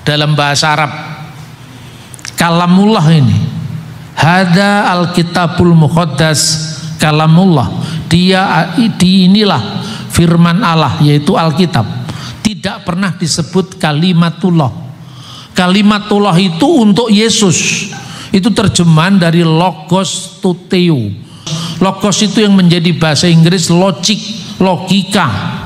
dalam bahasa Arab. Kalamullah ini, hada alkitabul muqaddas kalamullah. Inilah firman Allah, yaitu Alkitab. Tidak pernah disebut kalimatullah. Kalimatullah itu untuk Yesus. Itu terjemahan dari logos to theo. Logos itu yang menjadi bahasa Inggris logic, logika.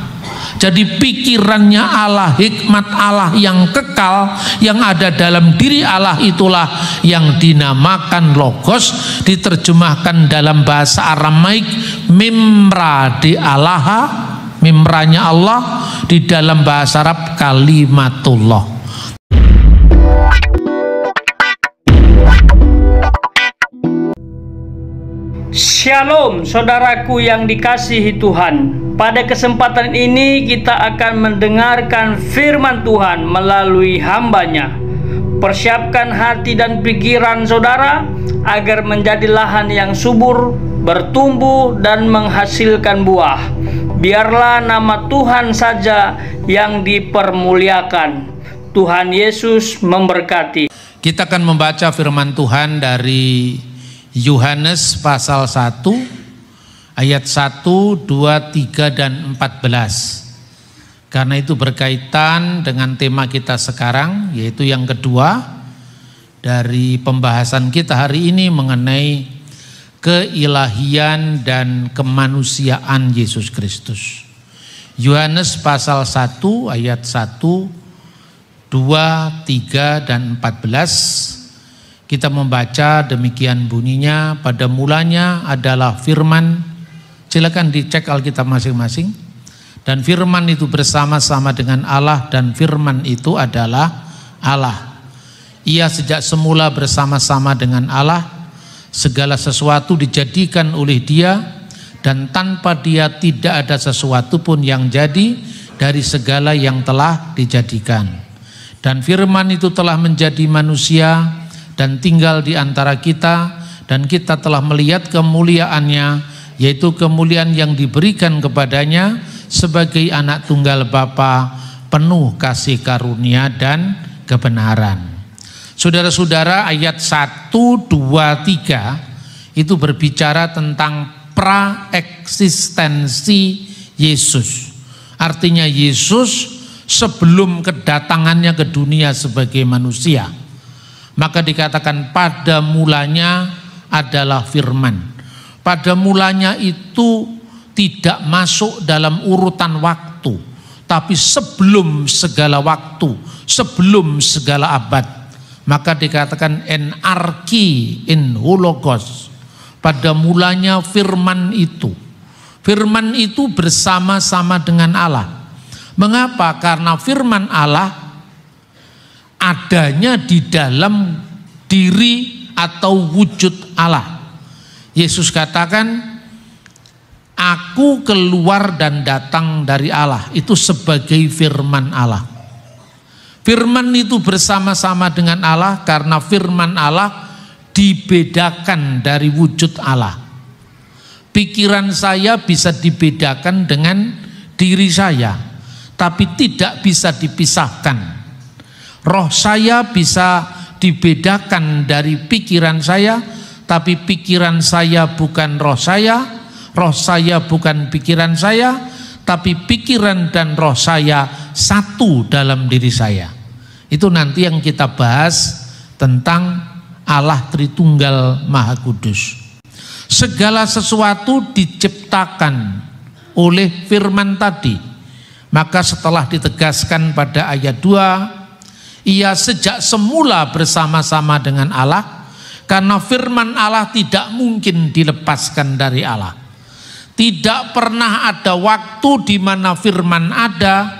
Jadi pikirannya Allah, hikmat Allah yang kekal, yang ada dalam diri Allah, itulah yang dinamakan logos. Diterjemahkan dalam bahasa Aramaik mimra di Allaha, mimranya Allah, di dalam bahasa Arab kalimatullah. Shalom saudaraku yang dikasihi Tuhan. Pada kesempatan ini kita akan mendengarkan firman Tuhan melalui hamba-Nya. Persiapkan hati dan pikiran saudara agar menjadi lahan yang subur, bertumbuh dan menghasilkan buah. Biarlah nama Tuhan saja yang dipermuliakan. Tuhan Yesus memberkati. Kita akan membaca firman Tuhan dari Yohanes pasal 1 ayat 1, 2, 3 dan 14. Karena itu berkaitan dengan tema kita sekarang, yaitu yang kedua dari pembahasan kita hari ini mengenai keilahian dan kemanusiaan Yesus Kristus. Yohanes pasal 1 ayat 1, 2, 3 dan 14. Kita membaca demikian bunyinya, pada mulanya adalah firman. Silakan dicek Alkitab masing-masing. Dan firman itu bersama-sama dengan Allah, dan firman itu adalah Allah. Ia sejak semula bersama-sama dengan Allah. Segala sesuatu dijadikan oleh Dia, dan tanpa Dia tidak ada sesuatu pun yang jadi dari segala yang telah dijadikan. Dan firman itu telah menjadi manusia dan tinggal di antara kita, dan kita telah melihat kemuliaannya, yaitu kemuliaan yang diberikan kepadanya sebagai anak tunggal Bapa, penuh kasih karunia dan kebenaran. Saudara-saudara, ayat 1, 2, 3 itu berbicara tentang praeksistensi Yesus. Artinya Yesus sebelum kedatangannya ke dunia sebagai manusia, maka dikatakan pada mulanya adalah firman. Pada mulanya itu tidak masuk dalam urutan waktu, tapi sebelum segala waktu, sebelum segala abad. Maka dikatakan en arki in hologos. Pada mulanya firman itu. Firman itu bersama-sama dengan Allah. Mengapa? Karena firman Allah adanya di dalam diri atau wujud Allah. Yesus katakan, aku keluar dan datang dari Allah. Itu sebagai firman Allah. Firman itu bersama-sama dengan Allah karena firman Allah dibedakan dari wujud Allah. Pikiran saya bisa dibedakan dengan diri saya, tapi tidak bisa dipisahkan. Roh saya bisa dibedakan dari pikiran saya, tapi pikiran saya bukan roh saya bukan pikiran saya, tapi pikiran dan roh saya satu dalam diri saya. Itu nanti yang kita bahas tentang Allah Tritunggal Maha Kudus. Segala sesuatu diciptakan oleh firman tadi. Maka setelah ditegaskan pada ayat 2, Ia sejak semula bersama-sama dengan Allah, karena firman Allah tidak mungkin dilepaskan dari Allah. Tidak pernah ada waktu di mana firman ada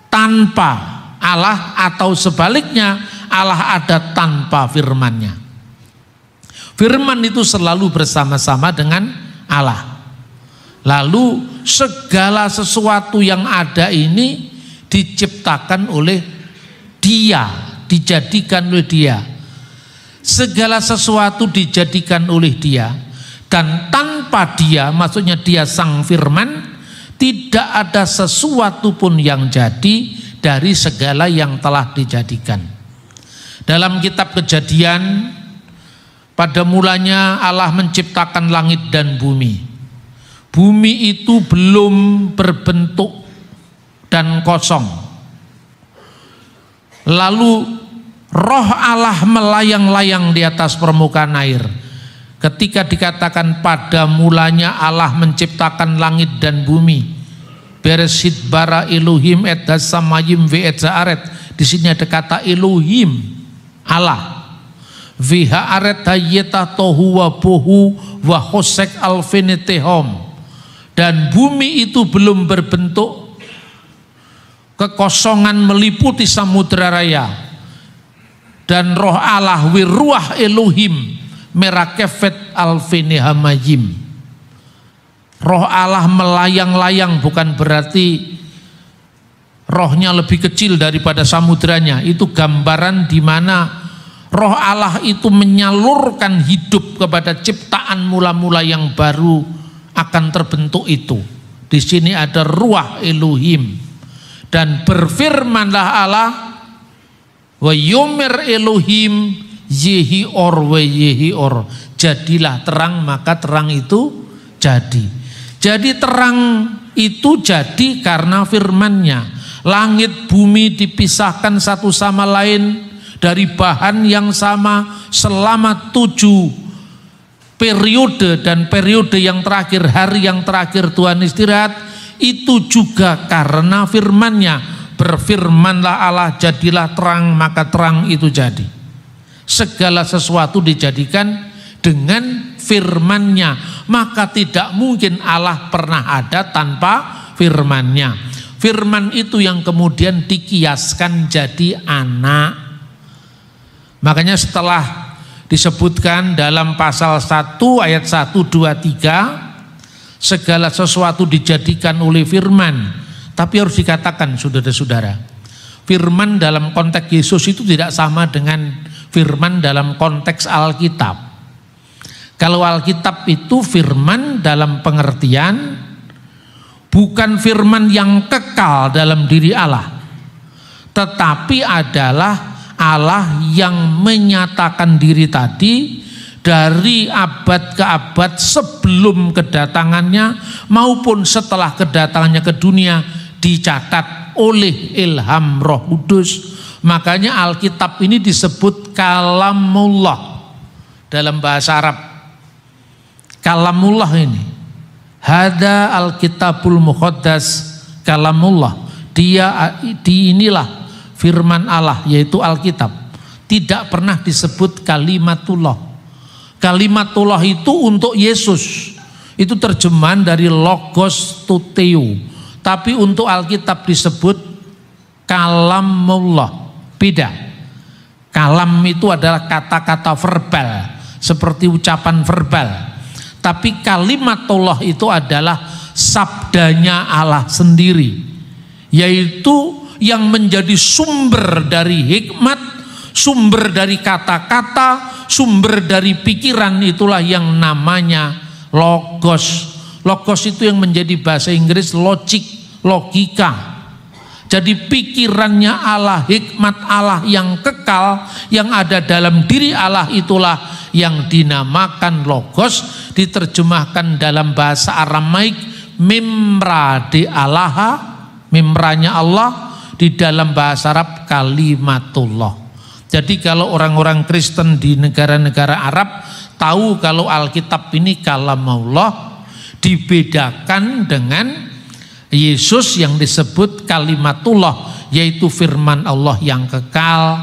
tanpa Allah, atau sebaliknya Allah ada tanpa firman-Nya. Firman itu selalu bersama-sama dengan Allah. Lalu segala sesuatu yang ada ini diciptakan oleh Dia, dijadikan oleh Dia. Segala sesuatu dijadikan oleh Dia, dan tanpa Dia, maksudnya Dia sang firman, tidak ada sesuatu pun yang jadi dari segala yang telah dijadikan. Dalam kitab Kejadian, pada mulanya Allah menciptakan langit dan bumi. Bumi itu belum berbentuk dan kosong. Lalu Roh Allah melayang-layang di atas permukaan air. Ketika dikatakan pada mulanya Allah menciptakan langit dan bumi, Bereshit bara Elohim et hasamayim ve et zaaret. Di sini ada kata Elohim, Allah. Vihaaret hayeta tohu wa bohu wa hosek alfenetehom. Dan bumi itu belum berbentuk, kekosongan meliputi samudra raya. Dan roh Allah wiruah Elohim merakefet alfenehamayim. Roh Allah melayang-layang bukan berarti rohnya lebih kecil daripada samudranya. Itu gambaran di mana roh Allah itu menyalurkan hidup kepada ciptaan mula-mula yang baru akan terbentuk itu. Di sini ada ruah Elohim. Dan berfirmanlah Allah, wa yomer Elohim yehi or wa yehi or. Jadilah terang, maka terang itu jadi. Jadi terang itu jadi karena firman-Nya. Langit bumi dipisahkan satu sama lain dari bahan yang sama selama 7 periode, dan periode yang terakhir, hari yang terakhir Tuhan istirahat, itu juga karena firman-Nya. Berfirmanlah Allah, jadilah terang, maka terang itu jadi. Segala sesuatu dijadikan dengan firman-Nya, maka tidak mungkin Allah pernah ada tanpa firman-Nya. Firman itu yang kemudian dikiaskan jadi anak. Makanya setelah disebutkan dalam pasal 1 ayat 1, 2, 3, segala sesuatu dijadikan oleh firman. Tapi harus dikatakan saudara-saudara, firman dalam konteks Yesus itu tidak sama dengan firman dalam konteks Alkitab. Kalau Alkitab itu firman dalam pengertian bukan firman yang kekal dalam diri Allah, tetapi adalah Allah yang menyatakan diri tadi dari abad ke abad sebelum kedatangannya maupun setelah kedatangannya ke dunia, dicatat oleh ilham Roh Kudus. Makanya Alkitab ini disebut kalamullah dalam bahasa Arab. Kalamullah ini, hada Alkitabul Muqaddas kalamullah. Inilah firman Allah, yaitu Alkitab. Tidak pernah disebut kalimatullah. Kalimatullah itu untuk Yesus, itu terjemahan dari logos to theo. Tapi untuk Alkitab disebut kalamullah. Beda. Kalam itu adalah kata-kata verbal, seperti ucapan verbal. Tapi kalimatullah itu adalah sabdanya Allah sendiri, yaitu yang menjadi sumber dari hikmat, sumber dari kata-kata, sumber dari pikiran. Itulah yang namanya logos. Logos itu yang menjadi bahasa Inggris logic, logika. Jadi pikirannya Allah, hikmat Allah yang kekal, yang ada dalam diri Allah, itulah yang dinamakan logos. Diterjemahkan dalam bahasa Aramaik mimra de Allaha, mimranya Allah. Di dalam bahasa Arab kalimatullah. Jadi kalau orang-orang Kristen di negara-negara Arab tahu kalau Alkitab ini kalamullah, dibedakan dengan Yesus yang disebut kalimatullah, yaitu firman Allah yang kekal.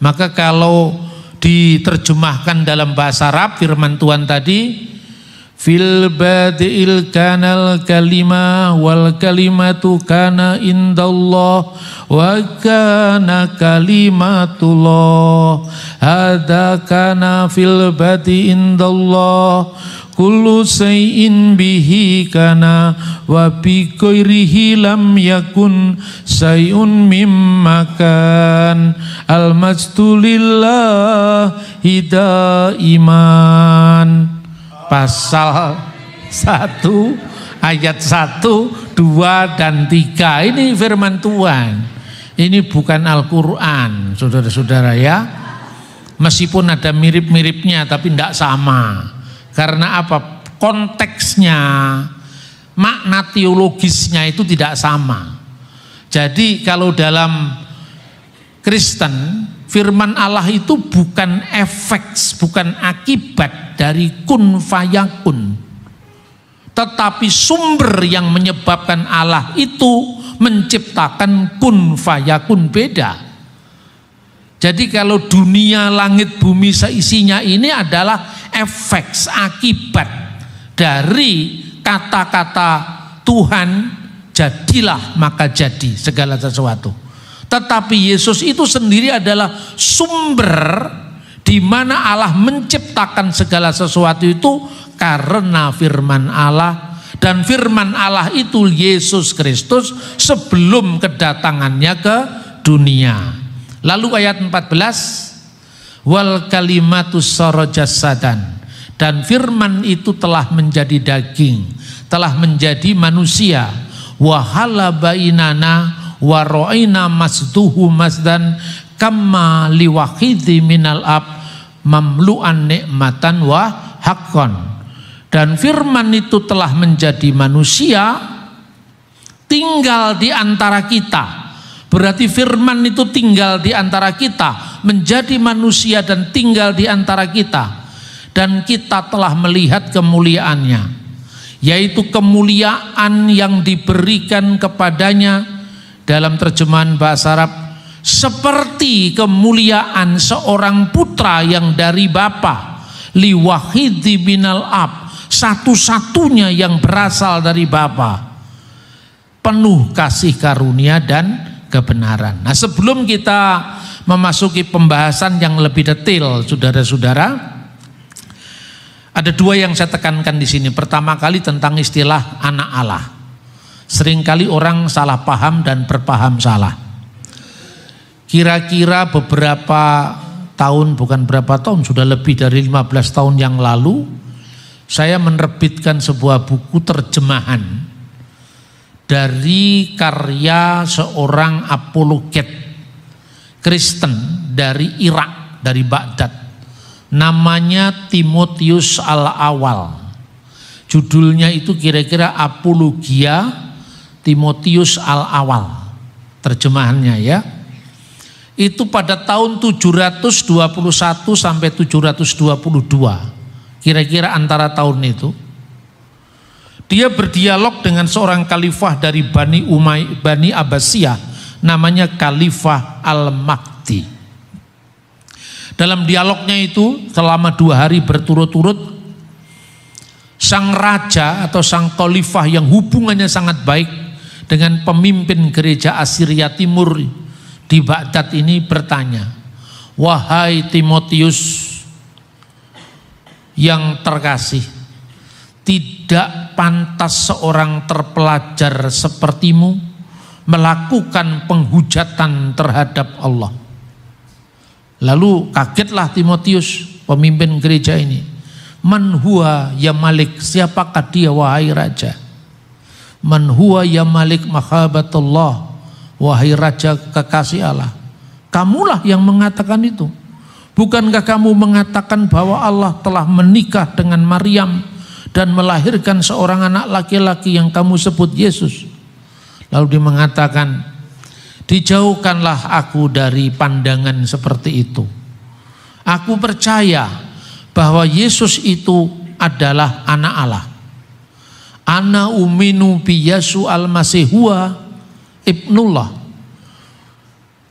Maka kalau diterjemahkan dalam bahasa Arab firman Tuhan tadi, fil badi'il kanal kalima wal kalimatu kana indallah wa kana kalimatullah hada kana fil badi indallah kullu say'in bihi kana wa bi ghairihi lam yakun say'un mimma kan al majtulillah hidaiman. Pasal 1 ayat 1, 2 dan 3 ini firman Tuhan. Ini bukan Al-Quran, saudara-saudara ya. Meskipun ada mirip-miripnya tapi tidak sama. Karena apa? Konteksnya, makna teologisnya itu tidak sama. Jadi kalau dalam Kristen, firman Allah itu bukan efek, bukan akibat dari kun fayakun, tetapi sumber yang menyebabkan Allah itu menciptakan kun fayakun beda. Jadi kalau dunia, langit, bumi seisinya ini adalah efek, akibat dari kata-kata Tuhan, jadilah maka jadi segala sesuatu. Tetapi Yesus itu sendiri adalah sumber di mana Allah menciptakan segala sesuatu itu karena firman Allah. Dan firman Allah itu Yesus Kristus sebelum kedatangannya ke dunia. Lalu ayat 14, wal kalimatus sara jasadan, dan firman itu telah menjadi daging, telah menjadi manusia, wahala bainana waro'ina masduhu masdan kama liwahidhi minal ab mamlu'an nikmatan wa haqqan. Dan firman itu telah menjadi manusia, tinggal di antara kita. Berarti firman itu tinggal di antara kita, menjadi manusia dan tinggal di antara kita. Dan kita telah melihat kemuliaannya, yaitu kemuliaan yang diberikan kepadanya, dalam terjemahan bahasa Arab, seperti kemuliaan seorang putra yang dari Bapa, liwahidhi binal ab, satu-satunya yang berasal dari Bapa, penuh kasih karunia dan kebenaran. Nah, sebelum kita memasuki pembahasan yang lebih detail, saudara-saudara, ada dua yang saya tekankan di sini. Pertama kali tentang istilah anak Allah. Seringkali orang salah paham dan berpaham salah. Kira-kira beberapa tahun, bukan berapa tahun, sudah lebih dari 15 tahun yang lalu, saya menerbitkan sebuah buku terjemahan dari karya seorang apologet Kristen dari Irak, dari Baghdad. Namanya Timotius Al-Awal. Judulnya itu kira-kira Apologia Timotius Al-Awal, terjemahannya ya. Itu pada tahun 721 sampai 722, kira-kira antara tahun itu. Dia berdialog dengan seorang khalifah dari Bani Abbasiyah, namanya Khalifah Al-Mahdi. Dalam dialognya itu selama 2 hari berturut-turut, sang raja atau sang khalifah yang hubungannya sangat baik dengan pemimpin gereja Assyria Timur di Baghdad ini bertanya, wahai Timotius yang terkasih, tidak pantas seorang terpelajar sepertimu melakukan penghujatan terhadap Allah. Lalu kagetlah Timotius, pemimpin gereja ini. Man huwa ya malik, siapakah dia wahai raja? Man huwa ya malik mahabbatullah, wahai raja kekasih Allah. Kamulah yang mengatakan itu. Bukankah kamu mengatakan bahwa Allah telah menikah dengan Maryam dan melahirkan seorang anak laki-laki yang kamu sebut Yesus? Lalu dia mengatakan, dijauhkanlah aku dari pandangan seperti itu. Aku percaya bahwa Yesus itu adalah anak Allah. Ana uminu bi Yesu al-Masih huwa ibnullah.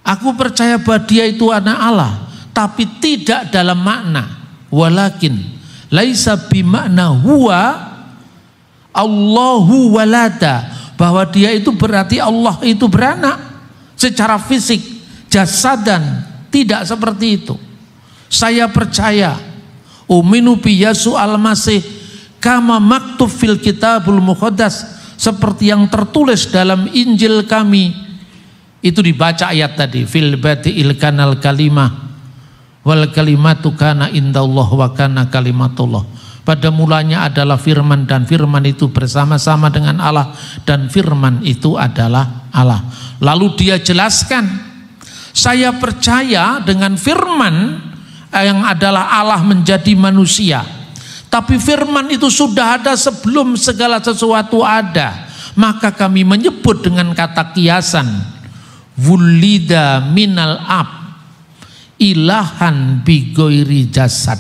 Aku percaya bahwa dia itu anak Allah, tapi tidak dalam makna walakin laisa bimakna huwa Allahu walada, bahwa dia itu berarti Allah itu beranak secara fisik, jasadan, tidak seperti itu. Saya percaya uminu bi Yesu al-Masih kama maktub fil kitabul muqaddas, seperti yang tertulis dalam Injil kami. Itu dibaca ayat tadi, fil badi'il kanal kalimah wal kalimatu kana indallah wa kana kalimatullah. Pada mulanya adalah firman dan firman itu bersama-sama dengan Allah dan firman itu adalah Allah. Lalu dia jelaskan, saya percaya dengan firman yang adalah Allah menjadi manusia. Tapi firman itu sudah ada sebelum segala sesuatu ada. Maka kami menyebut dengan kata kiasan, wulida minal ab ilahan bigoiri jasad.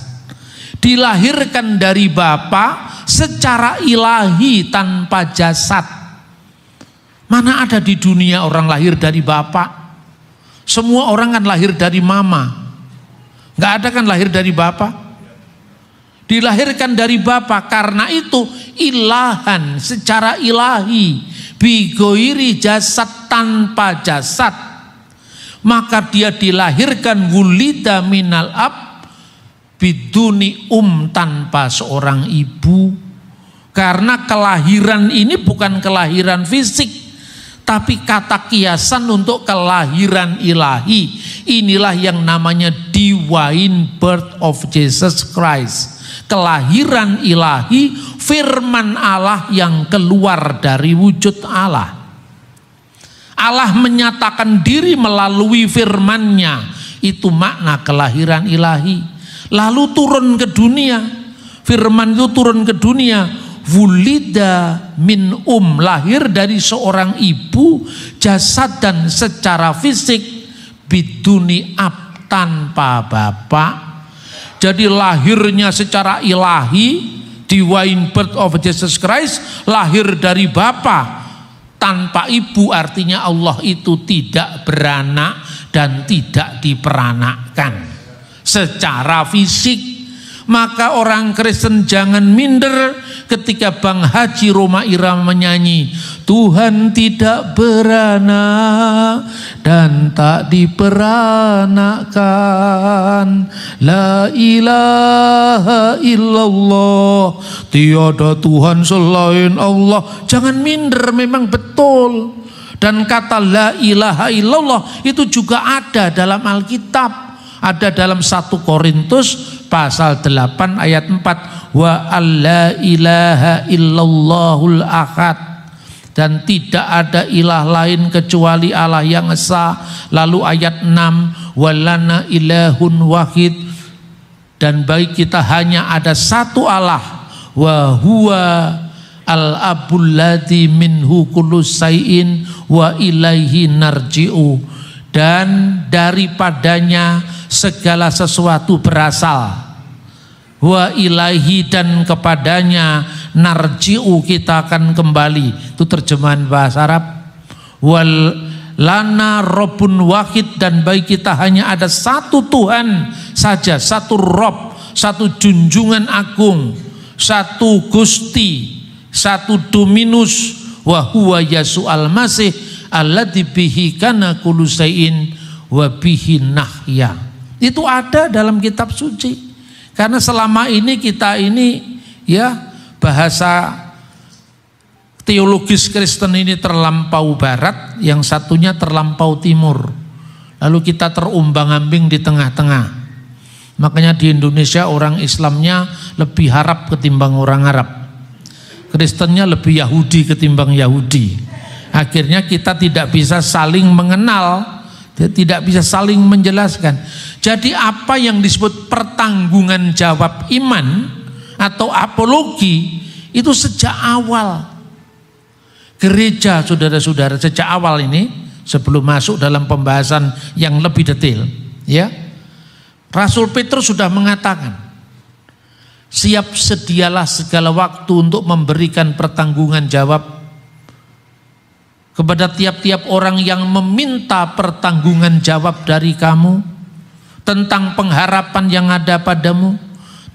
Dilahirkan dari Bapa secara ilahi tanpa jasad. Mana ada di dunia orang lahir dari Bapa? Semua orang kan lahir dari mama. Nggak ada kan lahir dari Bapa? Dilahirkan dari Bapa, karena itu ilahan secara ilahi, bigoiri jasad tanpa jasad. Maka dia dilahirkan wulida minal ab biduni tanpa seorang ibu. Karena kelahiran ini bukan kelahiran fisik, tapi kata kiasan untuk kelahiran ilahi. Inilah yang namanya divine birth of Jesus Christ. Kelahiran ilahi, firman Allah yang keluar dari wujud Allah. Allah menyatakan diri melalui firman-Nya. Itu makna kelahiran ilahi. Lalu turun ke dunia. Firman itu turun ke dunia. Wulida min lahir dari seorang ibu, jasad dan secara fisik, biduni ab tanpa bapak. Jadi lahirnya secara ilahi, divine birth of Jesus Christ, lahir dari Bapa tanpa ibu, artinya Allah itu tidak beranak dan tidak diperanakkan secara fisik. Maka orang Kristen jangan minder ketika Bang Haji Roma Irama menyanyi, Tuhan tidak beranak dan tak diperanakkan, la ilaha illallah, tiada Tuhan selain Allah. Jangan minder, memang betul. Dan kata la ilaha illallah itu juga ada dalam Alkitab. Ada dalam 1 Korintus pasal 8 ayat 4, wa alla ilaha illallahul ahad, dan tidak ada ilah lain kecuali Allah yang esa. Lalu ayat 6, walana ilahun wahid, dan bagi kita hanya ada satu Allah, wa huwa al-abul ladzi minhu kullu syai'in wa ilaihi narji'u, dan daripadanya segala sesuatu berasal, wa ilaihi, dan kepadanya narji'u, kita akan kembali. Itu terjemahan bahasa Arab. Wal lana robbun wahid, dan bagi kita hanya ada satu Tuhan saja, satu Rob, satu junjungan agung, satu Gusti, satu Dominus, wa huwa Yesus al-Masih alladzi bihi kana kullu syai'in wa bihi nahya. Itu ada dalam kitab suci. Karena selama ini kita ini ya, bahasa teologis Kristen ini terlampau barat, yang satunya terlampau timur. Lalu kita terumbang-ambing di tengah-tengah. Makanya di Indonesia orang Islamnya lebih Arab ketimbang orang Arab. Kristennya lebih Yahudi ketimbang Yahudi. Akhirnya kita tidak bisa saling mengenal, tidak bisa saling menjelaskan. Jadi apa yang disebut pertanggungan jawab iman atau apologi itu sejak awal gereja, saudara-saudara, sejak awal ini, sebelum masuk dalam pembahasan yang lebih detail, ya, Rasul Petrus sudah mengatakan, siap sedialah segala waktu untuk memberikan pertanggungan jawab kepada tiap-tiap orang yang meminta pertanggungan jawab dari kamu tentang pengharapan yang ada padamu,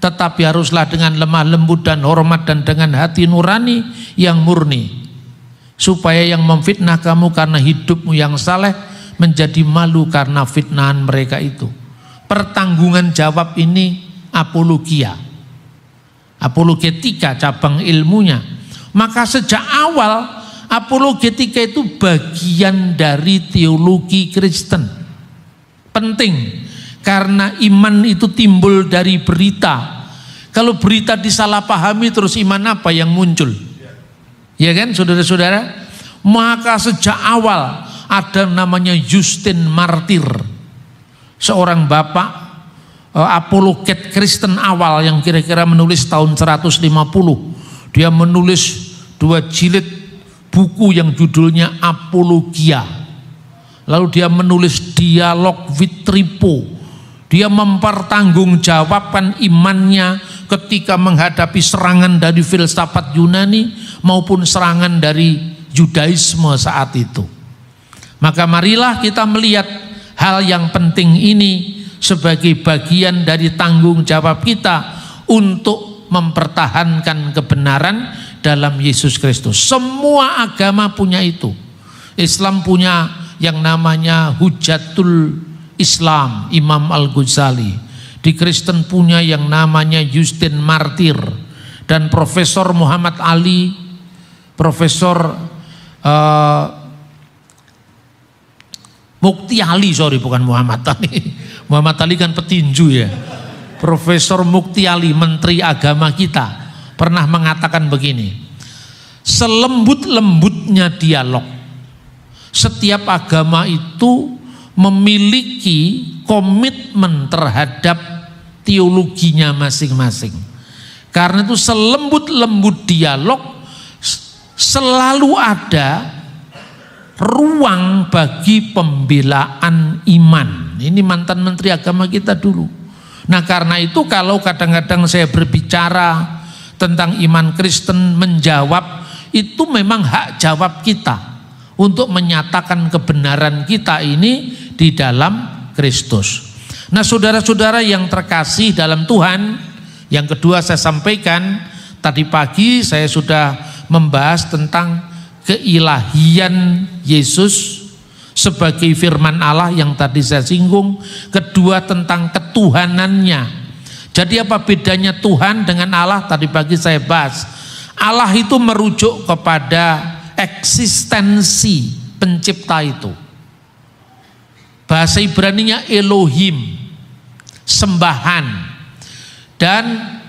tetapi haruslah dengan lemah lembut dan hormat dan dengan hati nurani yang murni, supaya yang memfitnah kamu karena hidupmu yang saleh menjadi malu karena fitnahan mereka itu. Pertanggungan jawab ini apologia, apologetika cabang ilmunya. Maka sejak awal apologetika itu bagian dari teologi Kristen. Penting, karena iman itu timbul dari berita. Kalau berita disalahpahami, terus iman apa yang muncul? Ya kan, saudara-saudara? Maka sejak awal ada namanya Justin Martir, seorang bapak apologet Kristen awal yang kira-kira menulis tahun 150. Dia menulis 2 jilid buku yang judulnya Apologia. Lalu dia menulis Dialog with Trypho. Dia mempertanggungjawabkan imannya ketika menghadapi serangan dari filsafat Yunani maupun serangan dari Judaisme saat itu. Maka marilah kita melihat hal yang penting ini sebagai bagian dari tanggung jawab kita untuk mempertahankan kebenaran dalam Yesus Kristus. Semua agama punya itu. Islam punya yang namanya Hujatul Islam, Imam Al-Ghazali. Di Kristen punya yang namanya Justin Martir. Dan Profesor Muhammad Ali, Profesor Mukti Ali, bukan Muhammad Ali. Muhammad Ali kan petinju ya. Profesor Mukti Ali, Menteri Agama kita, pernah mengatakan begini: selembut-lembutnya dialog, setiap agama itu memiliki komitmen terhadap teologinya masing-masing. Karena itu selembut-lembut dialog selalu ada ruang bagi pembelaan iman. Ini mantan menteri agama kita dulu. Nah, karena itu kalau kadang-kadang saya berbicara tentang iman Kristen, menjawab, itu memang hak jawab kita untuk menyatakan kebenaran kita ini di dalam Kristus. Nah, saudara-saudara yang terkasih dalam Tuhan, yang kedua saya sampaikan, tadi pagi saya sudah membahas tentang keilahian Yesus sebagai firman Allah yang tadi saya singgung. Kedua, tentang ketuhanannya. Jadi apa bedanya Tuhan dengan Allah? Tadi pagi saya bahas. Allah itu merujuk kepada eksistensi pencipta itu. Bahasa Ibraninya Elohim, sembahan. Dan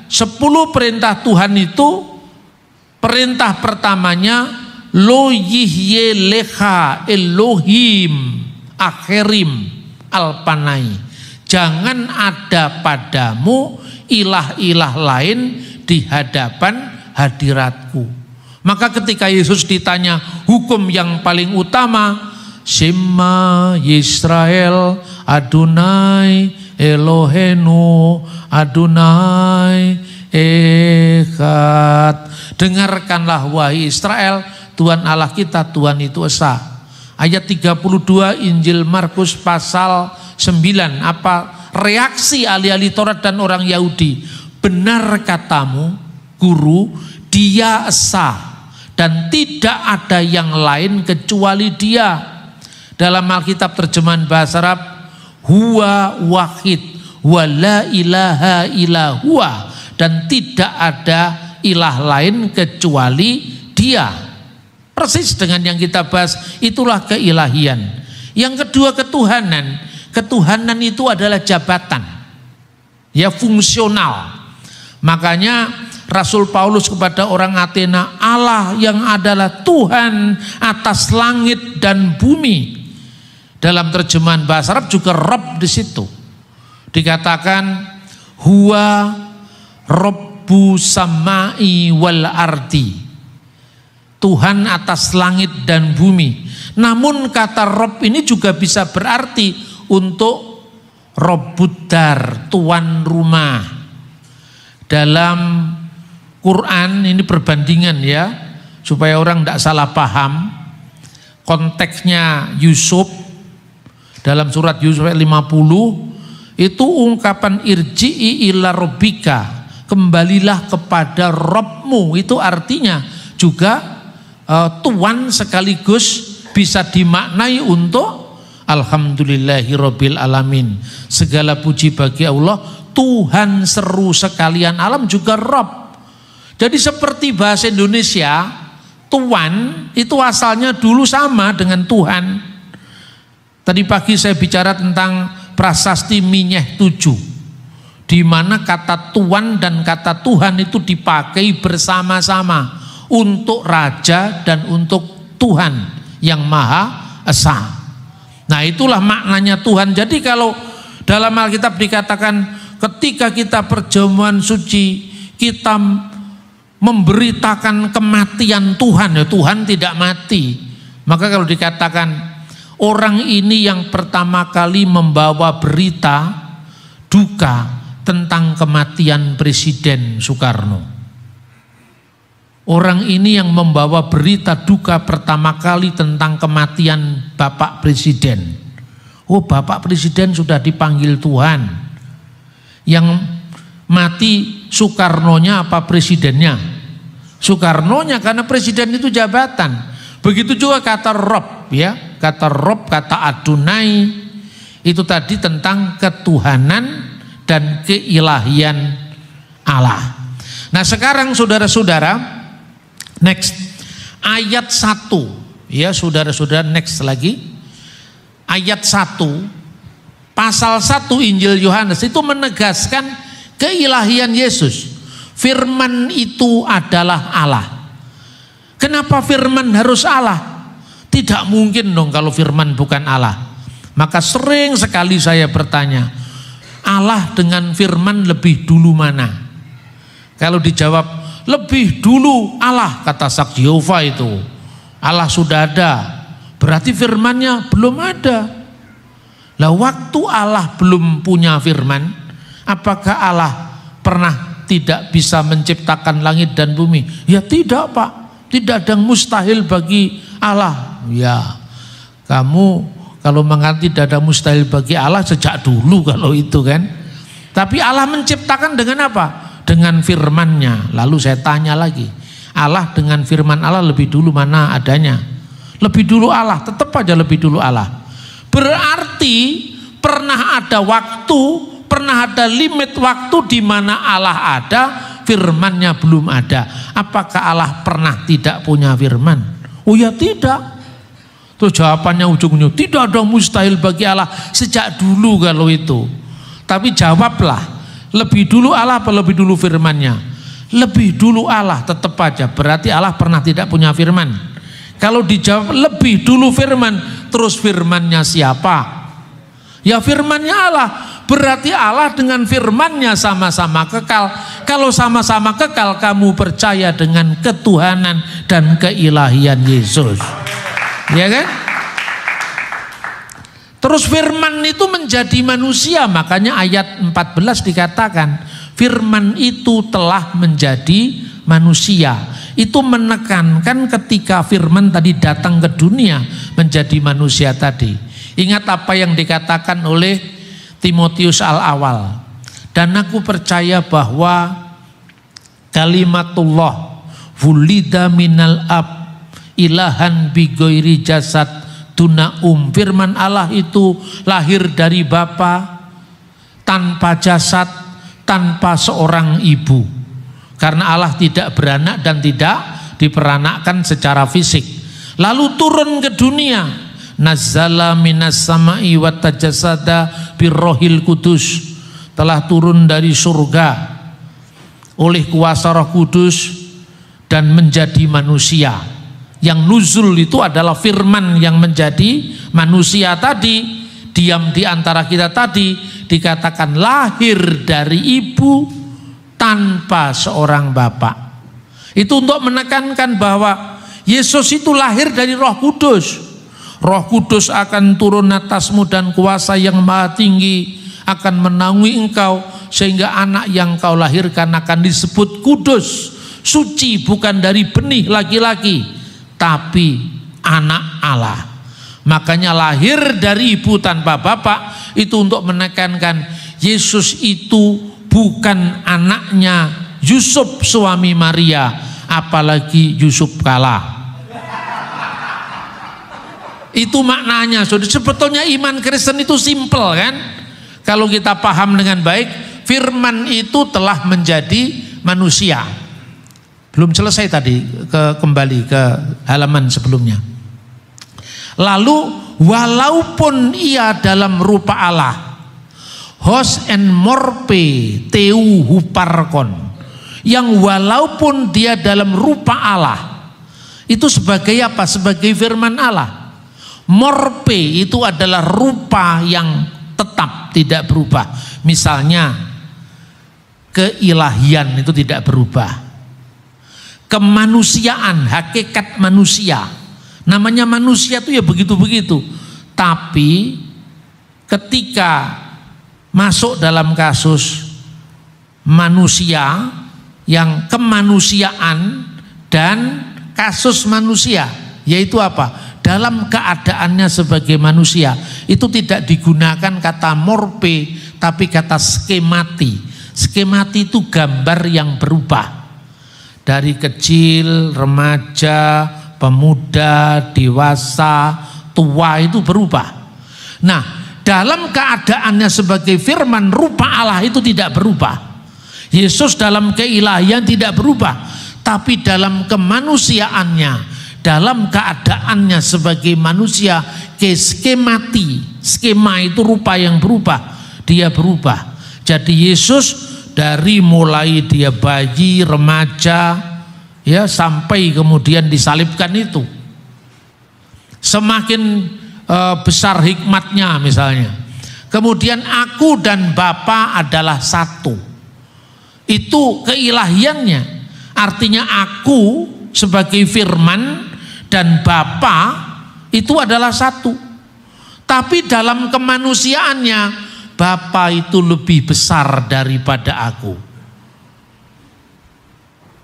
10 perintah Tuhan itu, perintah pertamanya Lo yihye lecha Elohim akhirim alpanai. Jangan ada padamu ilah-ilah lain di hadapan hadiratku. Maka ketika Yesus ditanya hukum yang paling utama, Shema Yisrael Adonai Elohenu Adonai Echad. Dengarkanlah wahai Israel, Tuhan Allah kita, Tuhan itu esa. Ayat 32 Injil Markus pasal 9. Apa reaksi ahli-ahli Taurat dan orang Yahudi? Benar katamu, Guru, Dia esa dan tidak ada yang lain kecuali Dia. Dalam Alkitab terjemahan bahasa Arab, Huwa wahid, wa la ilaha illa huwa, dan tidak ada ilah lain kecuali Dia. Persis dengan yang kita bahas, itulah keilahian. Yang kedua, ketuhanan. Ketuhanan itu adalah jabatan, ya, fungsional. Makanya Rasul Paulus kepada orang Athena, Allah yang adalah Tuhan atas langit dan bumi. Dalam terjemahan bahasa Arab juga Rob di situ dikatakan Huwa Robbu samai wal ardi, Tuhan atas langit dan bumi. Namun kata Rob ini juga bisa berarti untuk Robuddar, tuan rumah. Dalam Quran ini perbandingan ya, supaya orang tidak salah paham. Konteksnya Yusuf dalam surat Yusuf 50 itu ungkapan irji'i ila robbika, kembalilah kepada Robmu. Itu artinya juga Tuhan sekaligus bisa dimaknai untuk Alhamdulillahirabbil alamin. Segala puji bagi Allah, Tuhan seru sekalian alam, juga Rob. Jadi seperti bahasa Indonesia, Tuhan itu asalnya dulu sama dengan Tuhan. Tadi pagi saya bicara tentang prasasti Minyeh 7, di mana kata Tuhan dan kata Tuhan itu dipakai bersama-sama untuk raja dan untuk Tuhan yang Maha Esa. Nah, itulah maknanya Tuhan. Jadi kalau dalam Alkitab dikatakan ketika kita perjamuan suci kita memberitakan kematian Tuhan, ya Tuhan tidak mati. Maka kalau dikatakan orang ini yang pertama kali membawa berita duka tentang kematian Presiden Soekarno. Orang ini yang membawa berita duka pertama kali tentang kematian Bapak Presiden. Oh, Bapak Presiden sudah dipanggil Tuhan. Yang mati Soekarnonya apa presidennya? Soekarnonya, karena presiden itu jabatan. Begitu juga kata Rob, ya, kata Rob, kata Adonai itu tadi tentang ketuhanan dan keilahian Allah. Nah, sekarang saudara-saudara, next ayat 1, ya saudara-saudara, next lagi ayat 1 pasal 1 Injil Yohanes itu menegaskan keilahian Yesus. Firman itu adalah Allah. Kenapa firman harus Allah? Tidak mungkin dong kalau firman bukan Allah. Maka sering sekali saya bertanya, Allah dengan firman lebih dulu mana? Kalau dijawab lebih dulu Allah, kata Saksi Yehova itu, Allah sudah ada, berarti firmannya belum ada. Lah waktu Allah belum punya firman, apakah Allah pernah tidak bisa menciptakan langit dan bumi? Ya tidak, Pak. Tidak ada yang mustahil bagi Allah. Ya, kamu kalau mengatakan tidak ada mustahil bagi Allah sejak dulu kalau itu kan. Tapi Allah menciptakan dengan apa? Dengan firman-Nya. Lalu saya tanya lagi, Allah dengan firman Allah lebih dulu mana adanya? Lebih dulu Allah, tetap aja lebih dulu Allah. Berarti pernah ada waktu, pernah ada limit waktu di mana Allah ada, firman-Nya belum ada. Apakah Allah pernah tidak punya firman? Oh ya tidak. Terus jawabannya ujung-ujung, tidak ada mustahil bagi Allah sejak dulu kalau itu. Tapi jawablah, lebih dulu Allah apa lebih dulu firman-Nya? Lebih dulu Allah, tetap aja. Berarti Allah pernah tidak punya firman. Kalau dijawab lebih dulu firman, terus firman-Nya siapa? Ya firman-Nya Allah. Berarti Allah dengan firman-Nya sama-sama kekal. Kalau sama-sama kekal, kamu percaya dengan ketuhanan dan keilahian Yesus. Ya kan? Terus firman itu menjadi manusia, makanya ayat 14 dikatakan firman itu telah menjadi manusia. Itu menekankan ketika firman tadi datang ke dunia menjadi manusia tadi. Ingat apa yang dikatakan oleh Timotius al-awal. Dan aku percaya bahwa kalimatullah wulida minal ab ilahan bigoiri jasad duna firman Allah itu lahir dari Bapa tanpa jasad, tanpa seorang ibu. Karena Allah tidak beranak dan tidak diperanakkan secara fisik. Lalu turun ke dunia, nazzala minas sama'i wa tajasada birrohil kudus, telah turun dari surga oleh kuasa Roh Kudus dan menjadi manusia. Yang nuzul itu adalah firman yang menjadi manusia tadi, diam di antara kita tadi, dikatakan lahir dari ibu tanpa seorang bapak. Itu untuk menekankan bahwa Yesus itu lahir dari Roh Kudus. Roh Kudus akan turun atasmu dan kuasa yang maha tinggi akan menaungi engkau, sehingga anak yang kau lahirkan akan disebut kudus, suci, bukan dari benih laki-laki tapi anak Allah. Makanya lahir dari ibu tanpa bapak itu untuk menekankan Yesus itu bukan anaknya Yusuf suami Maria, apalagi Yusuf kalah. Itu maknanya. Sebetulnya iman Kristen itu simpel kan? Kalau kita paham dengan baik, firman itu telah menjadi manusia. Belum selesai tadi, kembali ke halaman sebelumnya. Lalu walaupun ia dalam rupa Allah, hos en morpe teu huparkon, yang walaupun dia dalam rupa Allah, Itu sebagai apa? Sebagai firman Allah. Morpe itu adalah rupa yang tetap, tidak berubah. Misalnya keilahian itu tidak berubah. Kemanusiaan, hakikat manusia. Namanya manusia itu ya begitu-begitu. Tapi ketika masuk dalam kasus manusia yang kemanusiaan dan kasus manusia, yaitu apa? Dalam keadaannya sebagai manusia itu tidak digunakan kata morpe, tapi kata skemati. Skemati itu gambar yang berubah dari kecil, remaja, pemuda, dewasa, tua, itu berubah. Nah, dalam keadaannya sebagai firman, rupa Allah itu tidak berubah. Yesus dalam keilahian tidak berubah, tapi dalam kemanusiaannya, dalam keadaannya sebagai manusia, skemati, skema itu rupa yang berubah, dia berubah. Jadi Yesus dari mulai dia bayi, remaja, ya sampai kemudian disalibkan itu, semakin besar hikmatnya misalnya. Kemudian aku dan Bapa adalah satu. Itu keilahiannya. Artinya aku sebagai firman dan Bapa itu adalah satu. Tapi dalam kemanusiaannya, Bapa itu lebih besar daripada aku.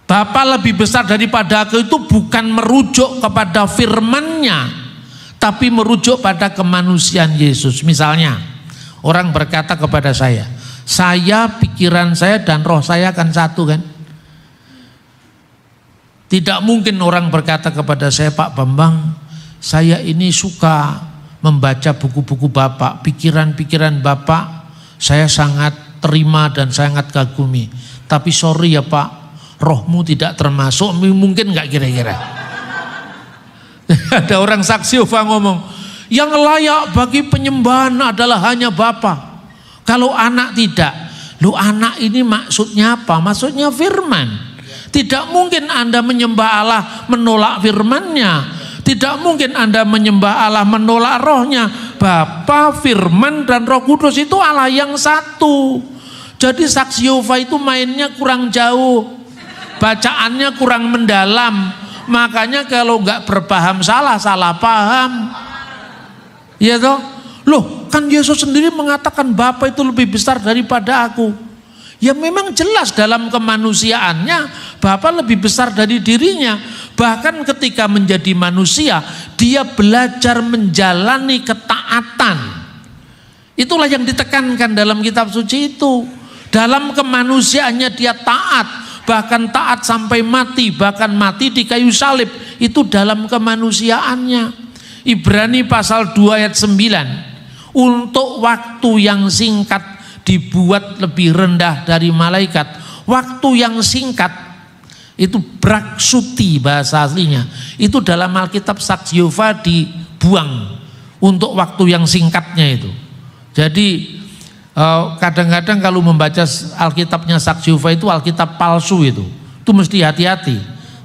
Bapa lebih besar daripada aku itu bukan merujuk kepada firman-Nya, tapi merujuk pada kemanusiaan Yesus. Misalnya orang berkata kepada saya, pikiran saya dan roh saya kan satu kan. Tidak mungkin orang berkata kepada saya, Pak Bambang, saya ini suka membaca buku-buku Bapak, pikiran-pikiran Bapak saya sangat terima dan sangat kagumi. Tapi sorry ya Pak, rohmu tidak termasuk. Mungkin nggak kira-kira? Ada orang saksi Yehova ngomong, yang layak bagi penyembahan adalah hanya Bapa. Kalau anak tidak, lu anak ini maksudnya apa? Maksudnya firman. Tidak mungkin Anda menyembah Allah menolak firman-Nya. Tidak mungkin Anda menyembah Allah menolak rohnya. Bapa, firman, dan Roh Kudus itu Allah yang satu. Jadi saksi Yehova itu mainnya kurang jauh, bacaannya kurang mendalam. Makanya kalau nggak berpaham salah paham. Ya toh? Loh, kan Yesus sendiri mengatakan Bapa itu lebih besar daripada aku. Ya memang jelas dalam kemanusiaannya Bapa lebih besar dari dirinya. Bahkan ketika menjadi manusia, dia belajar menjalani ketaatan. Itulah yang ditekankan dalam kitab suci itu. Dalam kemanusiaannya dia taat, bahkan taat sampai mati, bahkan mati di kayu salib. Itu dalam kemanusiaannya. Ibrani pasal 2 ayat 9. Untuk waktu yang singkat dibuat lebih rendah dari malaikat. Waktu yang singkat itu braksuti bahasa aslinya. Itu dalam Alkitab saksi Yehova dibuang untuk waktu yang singkatnya itu. Jadi kadang-kadang kalau membaca Alkitabnya saksi Yehova itu Alkitab palsu itu mesti hati-hati.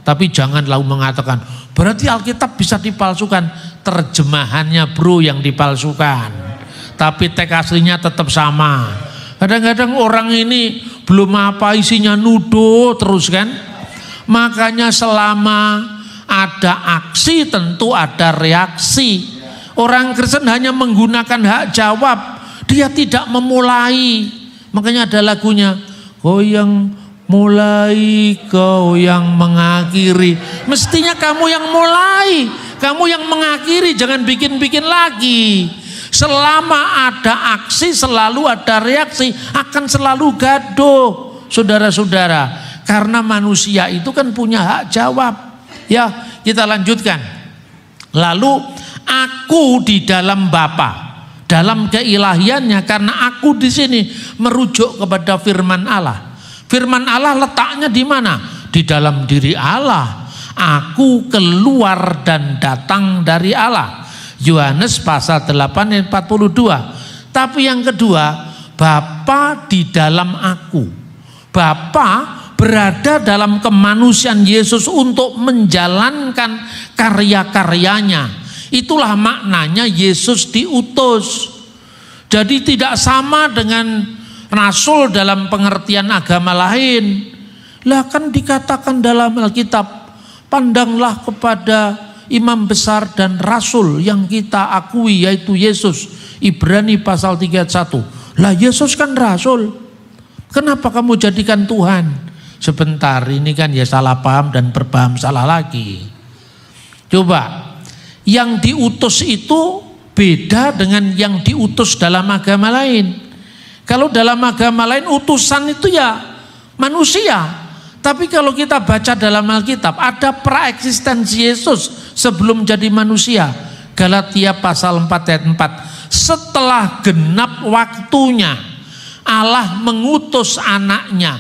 Tapi jangan lalu mengatakan berarti Alkitab bisa dipalsukan. Terjemahannya bro yang dipalsukan. Tapi teks aslinya tetap sama. Kadang-kadang orang ini belum apa isinya nuduh terus kan. Makanya selama ada aksi tentu ada reaksi. Orang Kristen hanya menggunakan hak jawab, dia tidak memulai. Makanya ada lagunya, kau yang mulai, kau yang mengakhiri. Mestinya kamu yang mulai, kamu yang mengakhiri, jangan bikin-bikin lagi. Selama ada aksi selalu ada reaksi, akan selalu gaduh saudara-saudara, karena manusia itu kan punya hak jawab. Ya, kita lanjutkan. Lalu aku di dalam Bapa, dalam keilahiannya, karena aku di sini merujuk kepada firman Allah. Firman Allah letaknya di mana? Di dalam diri Allah. Aku keluar dan datang dari Allah. Yohanes pasal 8 ayat 42. Tapi yang kedua, Bapa di dalam aku. Bapa berada dalam kemanusiaan Yesus untuk menjalankan karya-karyanya. Itulah maknanya Yesus diutus. Jadi tidak sama dengan rasul dalam pengertian agama lain. Lah kan dikatakan dalam Alkitab, pandanglah kepada imam besar dan rasul yang kita akui, yaitu Yesus. Ibrani pasal 3 ayat 1. Lah Yesus kan rasul. Kenapa kamu jadikan Tuhan? Sebentar, ini kan ya salah paham dan berpaham salah lagi. Coba, yang diutus itu beda dengan yang diutus dalam agama lain. Kalau dalam agama lain utusan itu ya manusia. Tapi kalau kita baca dalam Alkitab, ada praeksistensi Yesus sebelum jadi manusia. Galatia pasal 4 ayat 4. Setelah genap waktunya, Allah mengutus anaknya.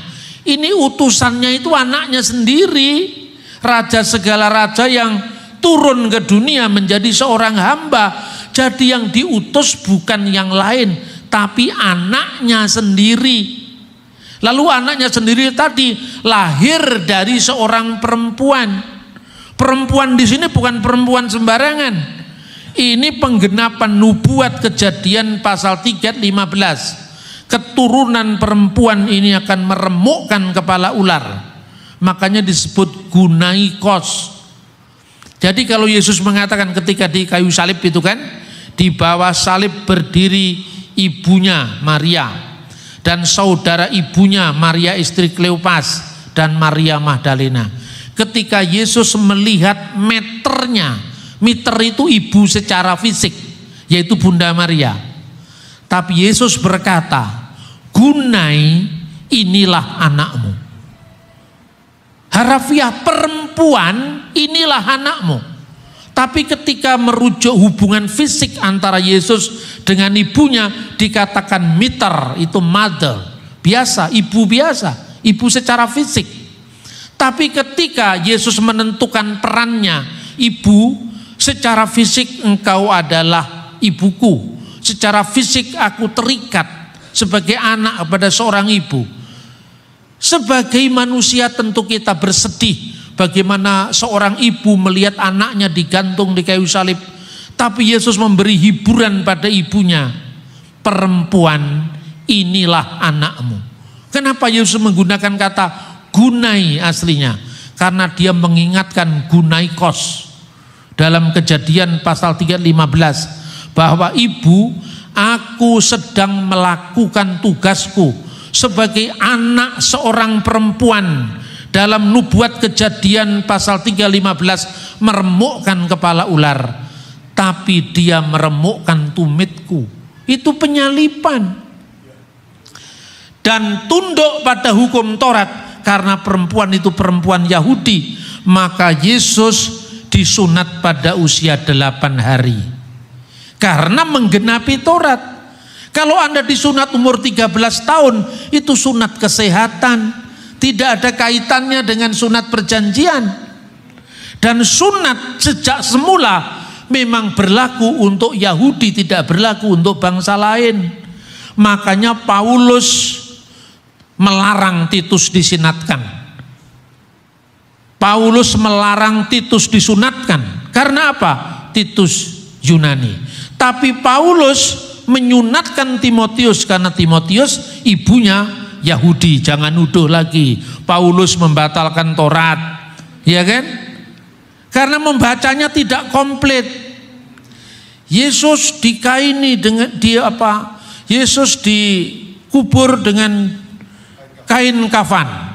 Ini utusannya itu anaknya sendiri, raja segala raja yang turun ke dunia menjadi seorang hamba. Jadi yang diutus bukan yang lain, tapi anaknya sendiri. Lalu anaknya sendiri tadi lahir dari seorang perempuan. Perempuan di sini bukan perempuan sembarangan. Ini penggenapan nubuat Kejadian pasal 3 ayat 15. Keturunan perempuan ini akan meremukkan kepala ular. Makanya disebut gunaikos. Jadi kalau Yesus mengatakan ketika di kayu salib itu kan, di bawah salib berdiri ibunya Maria dan saudara ibunya Maria istri Kleopas dan Maria Magdalena. Ketika Yesus melihat meternya, meter itu ibu secara fisik, yaitu Bunda Maria. Tapi Yesus berkata, Gunai, inilah anakmu. Harafiah perempuan, inilah anakmu. Tapi ketika merujuk hubungan fisik antara Yesus dengan ibunya, dikatakan meter, itu mother, biasa, ibu secara fisik. Tapi ketika Yesus menentukan perannya, ibu, secara fisik engkau adalah ibuku. Secara fisik aku terikat sebagai anak kepada seorang ibu. Sebagai manusia tentu kita bersedih bagaimana seorang ibu melihat anaknya digantung di kayu salib. Tapi Yesus memberi hiburan pada ibunya. Perempuan, inilah anakmu. Kenapa Yesus menggunakan kata gunai aslinya? Karena dia mengingatkan gunaikos dalam Kejadian pasal 3:15. Bahwa ibu, aku sedang melakukan tugasku sebagai anak seorang perempuan. Dalam nubuat Kejadian pasal 3:15, meremukkan kepala ular, tapi dia meremukkan tumitku. Itu penyalipan. Dan tunduk pada hukum Taurat, karena perempuan itu perempuan Yahudi, maka Yesus disunat pada usia 8 hari. Karena menggenapi Taurat. Kalau Anda disunat umur 13 tahun, itu sunat kesehatan, tidak ada kaitannya dengan sunat perjanjian. Dan sunat sejak semula memang berlaku untuk Yahudi, tidak berlaku untuk bangsa lain. Makanya Paulus melarang Titus disunatkan. Paulus melarang Titus disunatkan. Karena apa? Titus Yunani. Tapi Paulus menyunatkan Timotius karena Timotius ibunya Yahudi. Jangan nuduh lagi Paulus membatalkan Taurat, ya kan? Karena membacanya tidak komplit. Yesus dikaini dengan Yesus dikubur dengan kain kafan.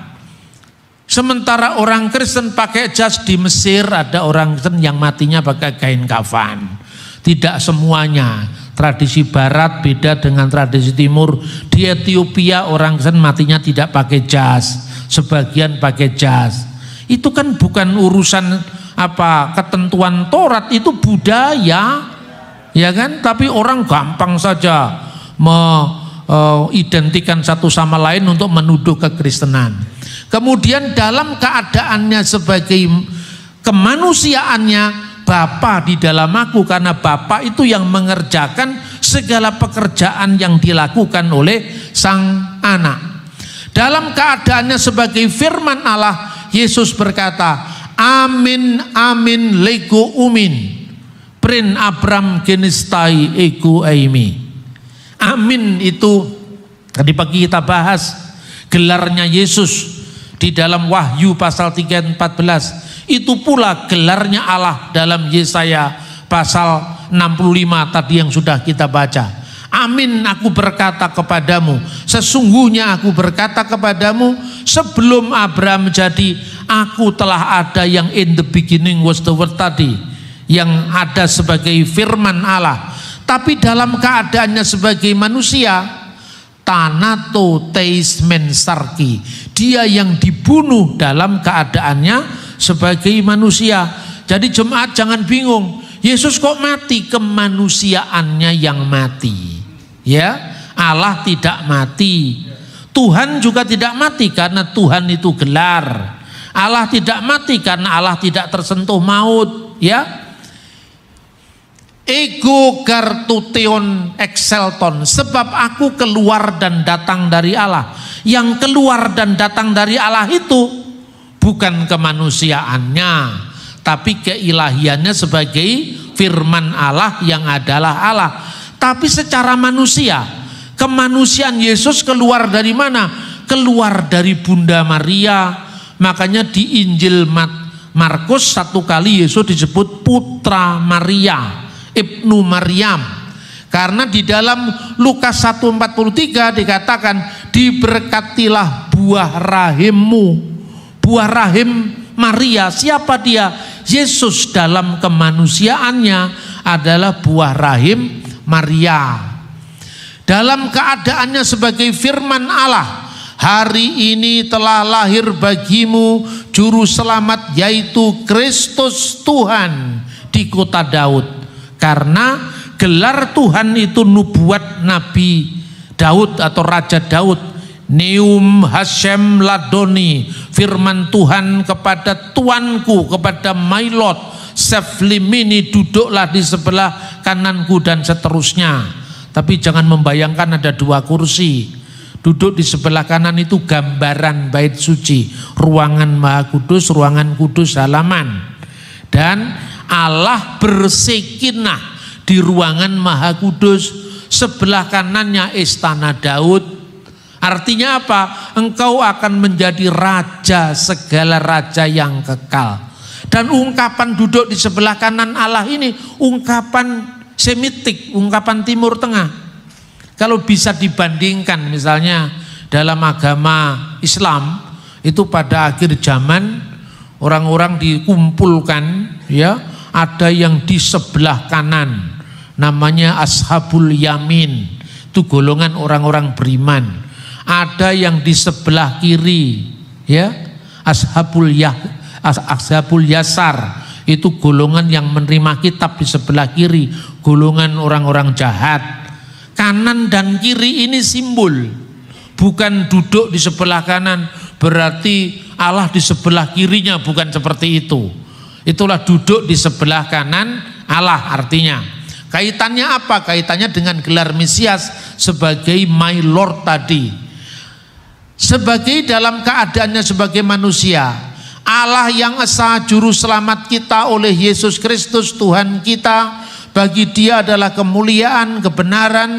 Sementara orang Kristen pakai jas. Di Mesir ada orang Kristen yang matinya pakai kain kafan. Tidak semuanya. Tradisi barat beda dengan tradisi timur. Di Ethiopia orang Kristen matinya tidak pakai jas, sebagian pakai jas. Itu kan bukan urusan ketentuan Taurat, itu budaya, ya kan? Tapi orang gampang saja mengidentikan satu sama lain untuk menuduh kekristenan. Kemudian dalam keadaannya sebagai kemanusiaannya, Bapa di dalam aku, karena Bapa itu yang mengerjakan segala pekerjaan yang dilakukan oleh sang anak. Dalam keadaannya sebagai firman Allah, Yesus berkata, amin amin lego umin prin Abram genistai ego aimi. Amin itu tadi pagi kita bahas gelarnya Yesus di dalam Wahyu pasal 3 ayat 14. Itu pula gelarnya Allah dalam Yesaya pasal 65 tadi yang sudah kita baca. Amin, aku berkata kepadamu, sesungguhnya aku berkata kepadamu, sebelum Abraham jadi, aku telah ada. Yang in the beginning was the word tadi, yang ada sebagai firman Allah. Tapi dalam keadaannya sebagai manusia, tanato teis mensarki, dia yang dibunuh dalam keadaannya sebagai manusia. Jadi jemaat jangan bingung, Yesus kok mati? Kemanusiaannya yang mati. Ya, Allah tidak mati. Tuhan juga tidak mati karena Tuhan itu gelar. Allah tidak mati karena Allah tidak tersentuh maut. Ya, ego kartuteon excelton, sebab aku keluar dan datang dari Allah. Yang keluar dan datang dari Allah itu bukan kemanusiaannya, tapi keilahiannya sebagai firman Allah yang adalah Allah. Tapi secara manusia, kemanusiaan Yesus keluar dari mana? Keluar dari Bunda Maria. Makanya di Injil Markus satu kali Yesus disebut putra Maria, Ibnu Maryam. Karena di dalam Lukas 1:43 dikatakan, diberkatilah buah rahimmu. Buah rahim Maria, siapa dia? Yesus dalam kemanusiaannya adalah buah rahim Maria. Dalam keadaannya sebagai firman Allah, hari ini telah lahir bagimu juru selamat, yaitu Kristus Tuhan di kota Daud. Karena gelar Tuhan itu nubuat Nabi Daud atau Raja Daud. Neum Hashem Ladoni, firman Tuhan kepada tuanku, kepada my Lord, Seflimini, duduklah di sebelah kananku, dan seterusnya. Tapi jangan membayangkan ada dua kursi. Duduk di sebelah kanan itu gambaran bait suci, ruangan Maha Kudus, ruangan kudus halaman. Dan Allah bersekinah di ruangan Maha Kudus, sebelah kanannya istana Daud. Artinya apa? Engkau akan menjadi raja segala raja yang kekal. Dan ungkapan duduk di sebelah kanan Allah ini ungkapan Semitik, ungkapan Timur Tengah. Kalau bisa dibandingkan misalnya dalam agama Islam itu pada akhir zaman orang-orang dikumpulkan, ya, ada yang di sebelah kanan namanya Ashabul Yamin, itu golongan orang-orang beriman. Ada yang di sebelah kiri, ya, Ashabul Yasar, itu golongan yang menerima kitab di sebelah kiri, golongan orang-orang jahat. Kanan dan kiri ini simbol, bukan duduk di sebelah kanan berarti Allah di sebelah kirinya, bukan seperti itu. Itulah duduk di sebelah kanan Allah artinya. Kaitannya apa? Kaitannya dengan gelar Mesias sebagai my Lord tadi. Sebagai dalam keadaannya sebagai manusia, Allah yang esa juru selamat kita oleh Yesus Kristus Tuhan kita, bagi dia adalah kemuliaan, kebenaran,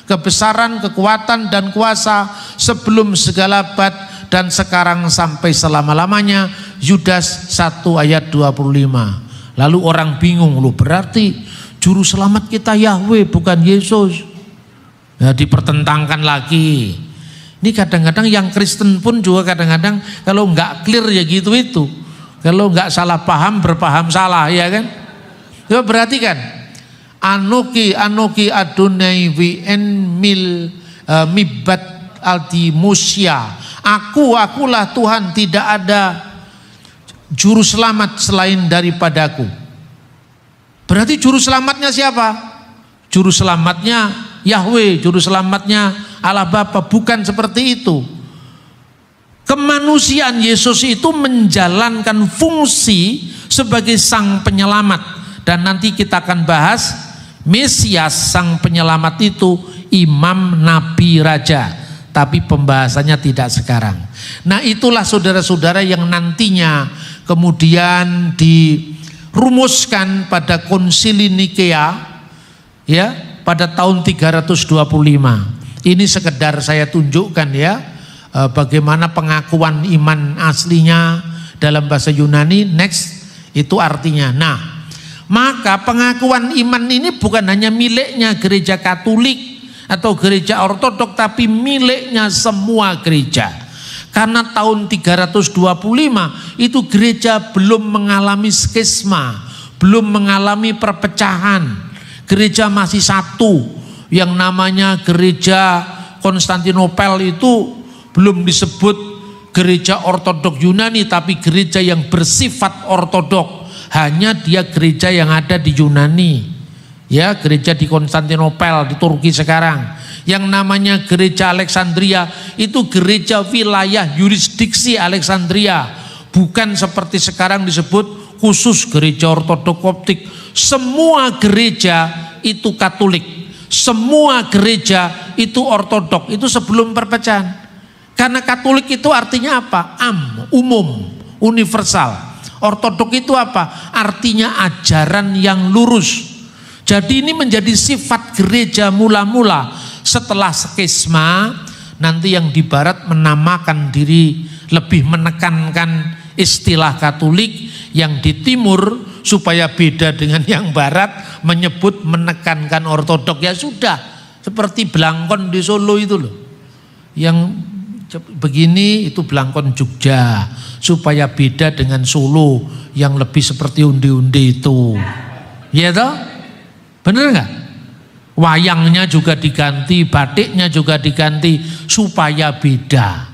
kebesaran, kekuatan dan kuasa sebelum segala abad dan sekarang sampai selama-lamanya. Yudas 1 ayat 25. Lalu orang bingung, loh berarti juru selamat kita Yahweh bukan Yesus. Ya, dipertentangkan lagi. Ini kadang-kadang yang Kristen pun juga kadang-kadang kalau nggak clear ya gitu itu. Kalau nggak salah paham berpaham salah, ya kan? Coba perhatikan. Anoki Adonai vi en mil mibat aldi musya. Akulah Tuhan, tidak ada juru selamat selain daripadaku. Berarti juru selamatnya siapa? Juru selamatnya Yahweh, juru selamatnya Allah Bapa, bukan seperti itu. Kemanusiaan Yesus itu menjalankan fungsi sebagai sang penyelamat, dan nanti kita akan bahas Mesias sang penyelamat itu imam, nabi, raja. tapi pembahasannya tidak sekarang. Nah, itulah saudara-saudara yang nantinya kemudian dirumuskan pada Konsili Nikea ya pada tahun 325. Ini sekedar saya tunjukkan ya bagaimana pengakuan iman aslinya dalam bahasa Yunani. Next, itu artinya. Nah, maka pengakuan iman ini bukan hanya miliknya gereja Katolik atau gereja Ortodok, tapi miliknya semua gereja. Karena tahun 325 itu gereja belum mengalami skisma, belum mengalami perpecahan. Gereja masih satu, yang namanya gereja Konstantinopel itu belum disebut gereja Ortodok Yunani, tapi gereja yang bersifat ortodok. Hanya dia gereja yang ada di Yunani. Ya, gereja di Konstantinopel di Turki sekarang. Yang namanya gereja Alexandria itu gereja wilayah yurisdiksi Alexandria, bukan seperti sekarang disebut khusus gereja Ortodok Koptik. Semua gereja itu Katolik, semua gereja itu Ortodok. Itu sebelum perpecahan. Karena Katolik itu artinya apa? Umum, universal. Ortodok itu apa? Artinya ajaran yang lurus. Jadi ini menjadi sifat gereja mula-mula. Setelah skisma, nanti yang di barat menamakan diri, lebih menekankan istilah Katolik. Yang di timur supaya beda dengan yang barat menyebut menekankan Ortodok. Ya sudah, seperti Blangkon di Solo itu loh. Yang begini itu Blangkon Jogja, supaya beda dengan Solo yang lebih seperti undi-undi itu. Ya toh? Bener nggak? Wayangnya juga diganti, batiknya juga diganti supaya beda.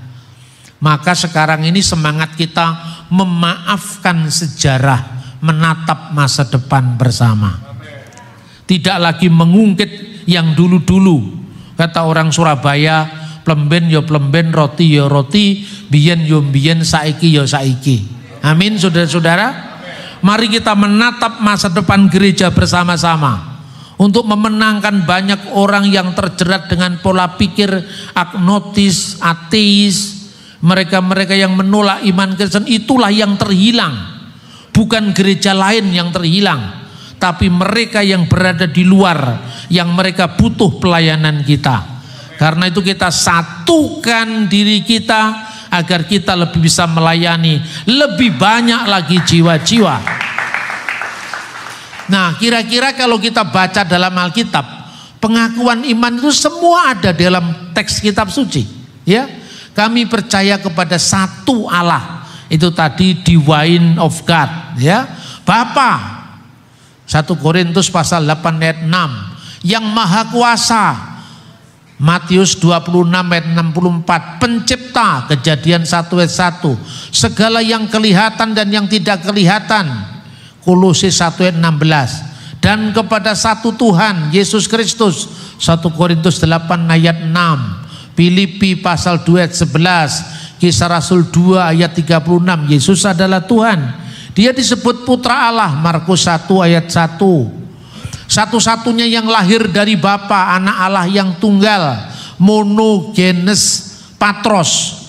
Maka sekarang ini semangat kita memaafkan sejarah, menatap masa depan bersama. Tidak lagi mengungkit yang dulu-dulu. Kata orang Surabaya, plemben yo plemben, roti yo roti, biyen yo biyen, saiki yo saiki. Amin, saudara-saudara. Mari kita menatap masa depan gereja bersama-sama. Untuk memenangkan banyak orang yang terjerat dengan pola pikir agnostis, ateis, mereka-mereka yang menolak iman Kristen, itulah yang terhilang. Bukan gereja lain yang terhilang, tapi mereka yang berada di luar, yang mereka butuh pelayanan kita. Karena itu kita satukan diri kita agar kita lebih bisa melayani lebih banyak lagi jiwa-jiwa. Nah, kira-kira kalau kita baca dalam Alkitab, pengakuan iman itu semua ada dalam teks kitab suci. Ya, kami percaya kepada satu Allah. Itu tadi divine of God. Ya, Bapa. 1 Korintus pasal 8 ayat 6. Yang maha kuasa. Matius 26 ayat 64. Pencipta, Kejadian 1 ayat 1. Segala yang kelihatan dan yang tidak kelihatan. Kolose 1 ayat 16. Dan kepada satu Tuhan Yesus Kristus. 1 Korintus 8 ayat 6. Filipi pasal 2 ayat 11. Kisah Rasul 2 ayat 36. Yesus adalah Tuhan. Dia disebut putra Allah. Markus 1 ayat 1. Satu-satunya yang lahir dari Bapa, anak Allah yang tunggal, monogenes patros.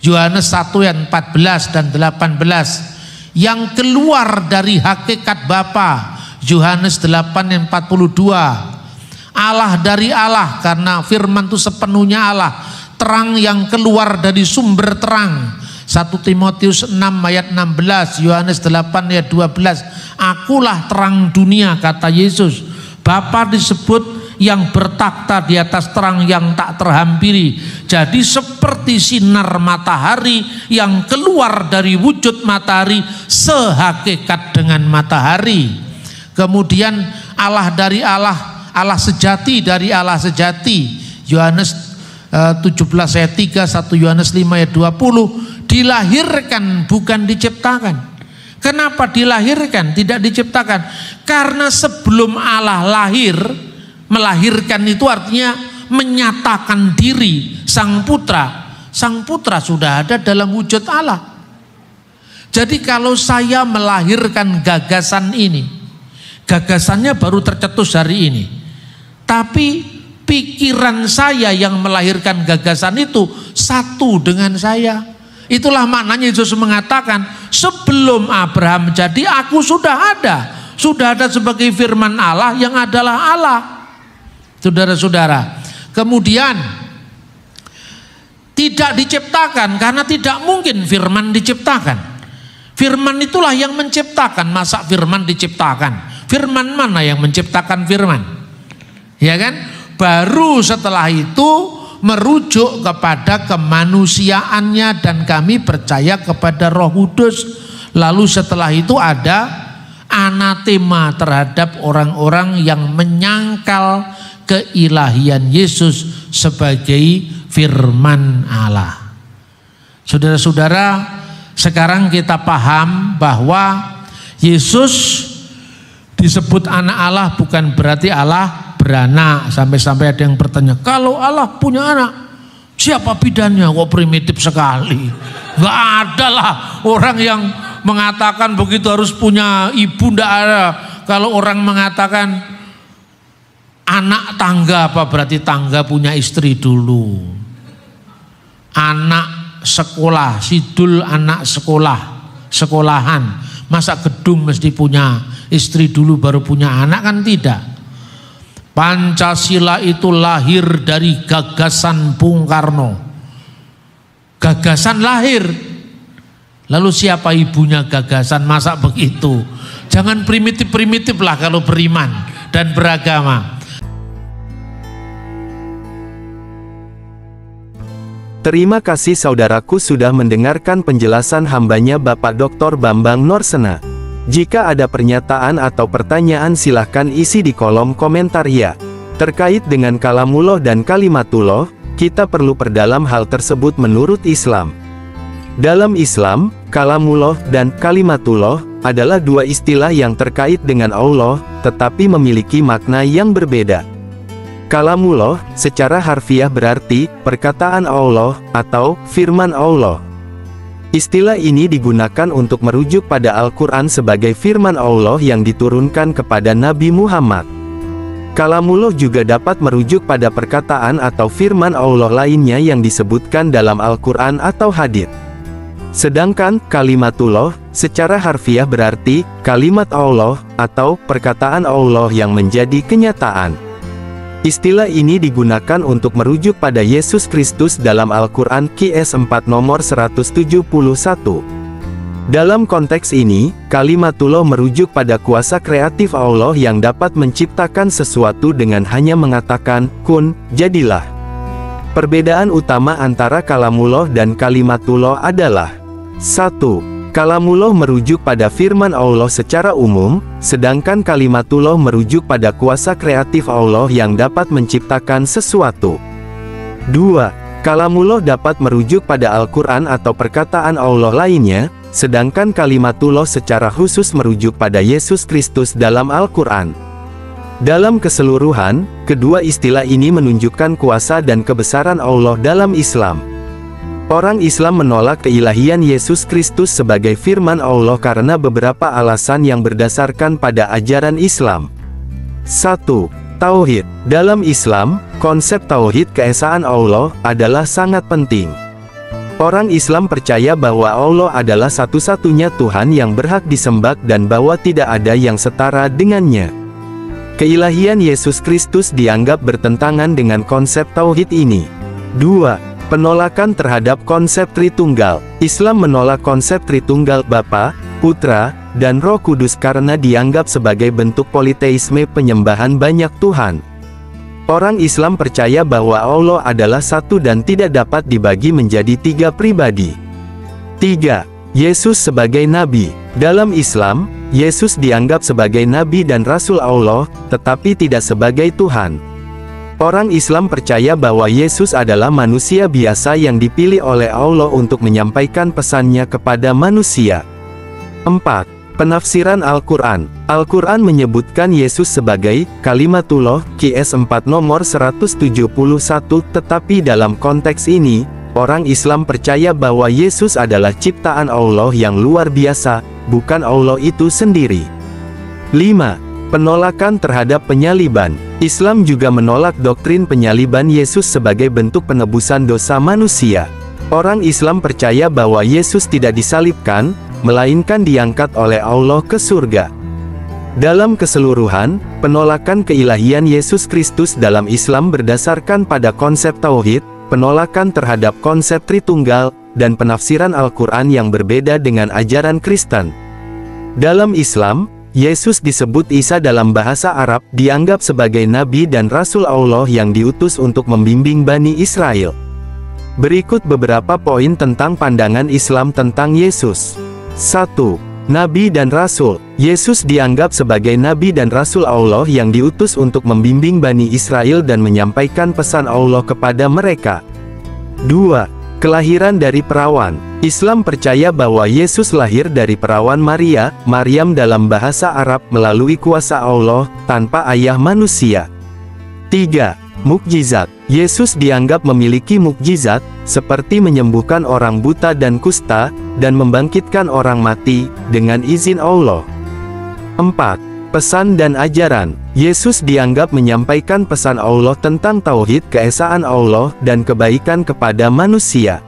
Yohanes 1 ayat 14 dan 18. Yang keluar dari hakikat Bapa, Yohanes 8 ayat 42. Allah dari Allah, karena firman itu sepenuhnya Allah. Terang yang keluar dari sumber terang. 1 Timotius 6 ayat 16, Yohanes 8 ayat 12. Akulah terang dunia, kata Yesus. Bapa disebut yang bertakhta di atas terang yang tak terhampiri. Jadi seperti sinar matahari yang keluar dari wujud matahari, sehakikat dengan matahari. Kemudian Allah dari Allah, Allah sejati dari Allah sejati. Yohanes 17 ayat 3, 1 Yohanes 5 ayat 20. Dilahirkan bukan diciptakan. Kenapa dilahirkan tidak diciptakan? Karena sebelum Allah lahir, melahirkan itu artinya menyatakan diri sang putra. Sang putra sudah ada dalam wujud Allah. Jadi kalau saya melahirkan gagasan ini, gagasannya baru tercetus hari ini, tapi Pikiran saya yang melahirkan gagasan itu satu dengan saya. Itulah maknanya Yesus mengatakan, sebelum Abraham jadi aku sudah ada. Sudah ada sebagai firman Allah yang adalah Allah. Saudara-saudara, kemudian tidak diciptakan karena tidak mungkin firman diciptakan. Firman itulah yang menciptakan. Masa firman diciptakan? Firman mana yang menciptakan firman? Ya kan? Baru setelah itu merujuk kepada kemanusiaannya dan kami percaya kepada Roh Kudus. Lalu setelah itu ada anatema terhadap orang-orang yang menyangkal keilahian Yesus sebagai firman Allah. Saudara-saudara, sekarang kita paham bahwa Yesus disebut anak Allah bukan berarti Allah beranak. Sampai-sampai ada yang bertanya, kalau Allah punya anak, siapa bidannya? Kok primitif sekali. Gak ada lah orang yang mengatakan begitu harus punya ibu, ndak ada. Kalau orang mengatakan anak tangga, apa berarti tangga punya istri dulu? Anak sekolah, sidul anak sekolah, sekolahan. Masa gedung mesti punya istri dulu baru punya anak? Kan tidak. Pancasila itu lahir dari gagasan Bung Karno. Gagasan lahir. Lalu siapa ibunya gagasan? Masa begitu? Jangan primitif-primitif lah kalau beriman dan beragama. Terima kasih saudaraku sudah mendengarkan penjelasan hambanya Bapak Dr. Bambang Norsena. Jika ada pernyataan atau pertanyaan silahkan isi di kolom komentar ya. Terkait dengan kalamullah dan kalimatullah, kita perlu perdalam hal tersebut menurut Islam. Dalam Islam, kalamullah dan kalimatullah adalah dua istilah yang terkait dengan Allah, tetapi memiliki makna yang berbeda. Kalamullah secara harfiah berarti perkataan Allah atau firman Allah. Istilah ini digunakan untuk merujuk pada Al-Quran sebagai firman Allah yang diturunkan kepada Nabi Muhammad. Kalamullah juga dapat merujuk pada perkataan atau firman Allah lainnya yang disebutkan dalam Al-Quran atau hadits. Sedangkan kalimatullah secara harfiah berarti kalimat Allah atau perkataan Allah yang menjadi kenyataan. Istilah ini digunakan untuk merujuk pada Yesus Kristus dalam Al-Quran QS 4 nomor 171. Dalam konteks ini, kalimatullah merujuk pada kuasa kreatif Allah yang dapat menciptakan sesuatu dengan hanya mengatakan, kun, jadilah. Perbedaan utama antara kalamullah dan kalimatullah adalah 1. Kalamullah merujuk pada firman Allah secara umum, sedangkan kalimatullah merujuk pada kuasa kreatif Allah yang dapat menciptakan sesuatu. 2. Kalamullah dapat merujuk pada Al-Quran atau perkataan Allah lainnya, sedangkan kalimatullah secara khusus merujuk pada Yesus Kristus dalam Al-Quran. Dalam keseluruhan, kedua istilah ini menunjukkan kuasa dan kebesaran Allah dalam Islam. Orang Islam menolak keilahian Yesus Kristus sebagai firman Allah karena beberapa alasan yang berdasarkan pada ajaran Islam. 1. Tauhid. Dalam Islam, konsep tauhid keesaan Allah adalah sangat penting. Orang Islam percaya bahwa Allah adalah satu-satunya Tuhan yang berhak disembah dan bahwa tidak ada yang setara dengannya. Keilahian Yesus Kristus dianggap bertentangan dengan konsep tauhid ini. 2. Penolakan terhadap konsep Tritunggal. Islam menolak konsep Tritunggal Bapa, Putra, dan Roh Kudus karena dianggap sebagai bentuk politeisme penyembahan banyak Tuhan. Orang Islam percaya bahwa Allah adalah satu dan tidak dapat dibagi menjadi tiga pribadi. 3. Yesus sebagai Nabi. Dalam Islam, Yesus dianggap sebagai Nabi dan Rasul Allah, tetapi tidak sebagai Tuhan. Orang Islam percaya bahwa Yesus adalah manusia biasa yang dipilih oleh Allah untuk menyampaikan pesannya kepada manusia. 4. Penafsiran Al-Quran. Al-Quran menyebutkan Yesus sebagai kalimatullah QS 4 nomor 171, tetapi dalam konteks ini, orang Islam percaya bahwa Yesus adalah ciptaan Allah yang luar biasa, bukan Allah itu sendiri. 5. Penolakan terhadap penyaliban. Islam juga menolak doktrin penyaliban Yesus sebagai bentuk penebusan dosa manusia. Orang Islam percaya bahwa Yesus tidak disalibkan, melainkan diangkat oleh Allah ke surga. Dalam keseluruhan, penolakan keilahian Yesus Kristus dalam Islam berdasarkan pada konsep tauhid, penolakan terhadap konsep Tritunggal, dan penafsiran Al-Quran yang berbeda dengan ajaran Kristen. Dalam Islam, Yesus disebut Isa dalam bahasa Arab, dianggap sebagai Nabi dan Rasul Allah yang diutus untuk membimbing Bani Israel. Berikut beberapa poin tentang pandangan Islam tentang Yesus. 1. Nabi dan Rasul. Yesus dianggap sebagai Nabi dan Rasul Allah yang diutus untuk membimbing Bani Israel dan menyampaikan pesan Allah kepada mereka. 2. Kelahiran dari perawan. Islam percaya bahwa Yesus lahir dari perawan Maria, Maryam dalam bahasa Arab, melalui kuasa Allah, tanpa ayah manusia. 3. Mukjizat. Yesus dianggap memiliki mukjizat, seperti menyembuhkan orang buta dan kusta, dan membangkitkan orang mati, dengan izin Allah. 4. Pesan dan ajaran. Yesus dianggap menyampaikan pesan Allah tentang tauhid keesaan Allah dan kebaikan kepada manusia.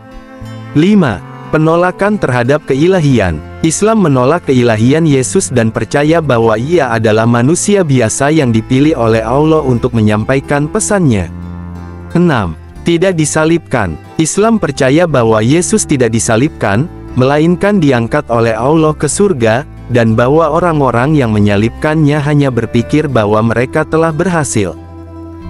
5. Penolakan terhadap keilahian. Islam menolak keilahian Yesus dan percaya bahwa ia adalah manusia biasa yang dipilih oleh Allah untuk menyampaikan pesannya. 6. Tidak disalibkan. Islam percaya bahwa Yesus tidak disalibkan, melainkan diangkat oleh Allah ke surga, dan bahwa orang-orang yang menyalibkannya hanya berpikir bahwa mereka telah berhasil.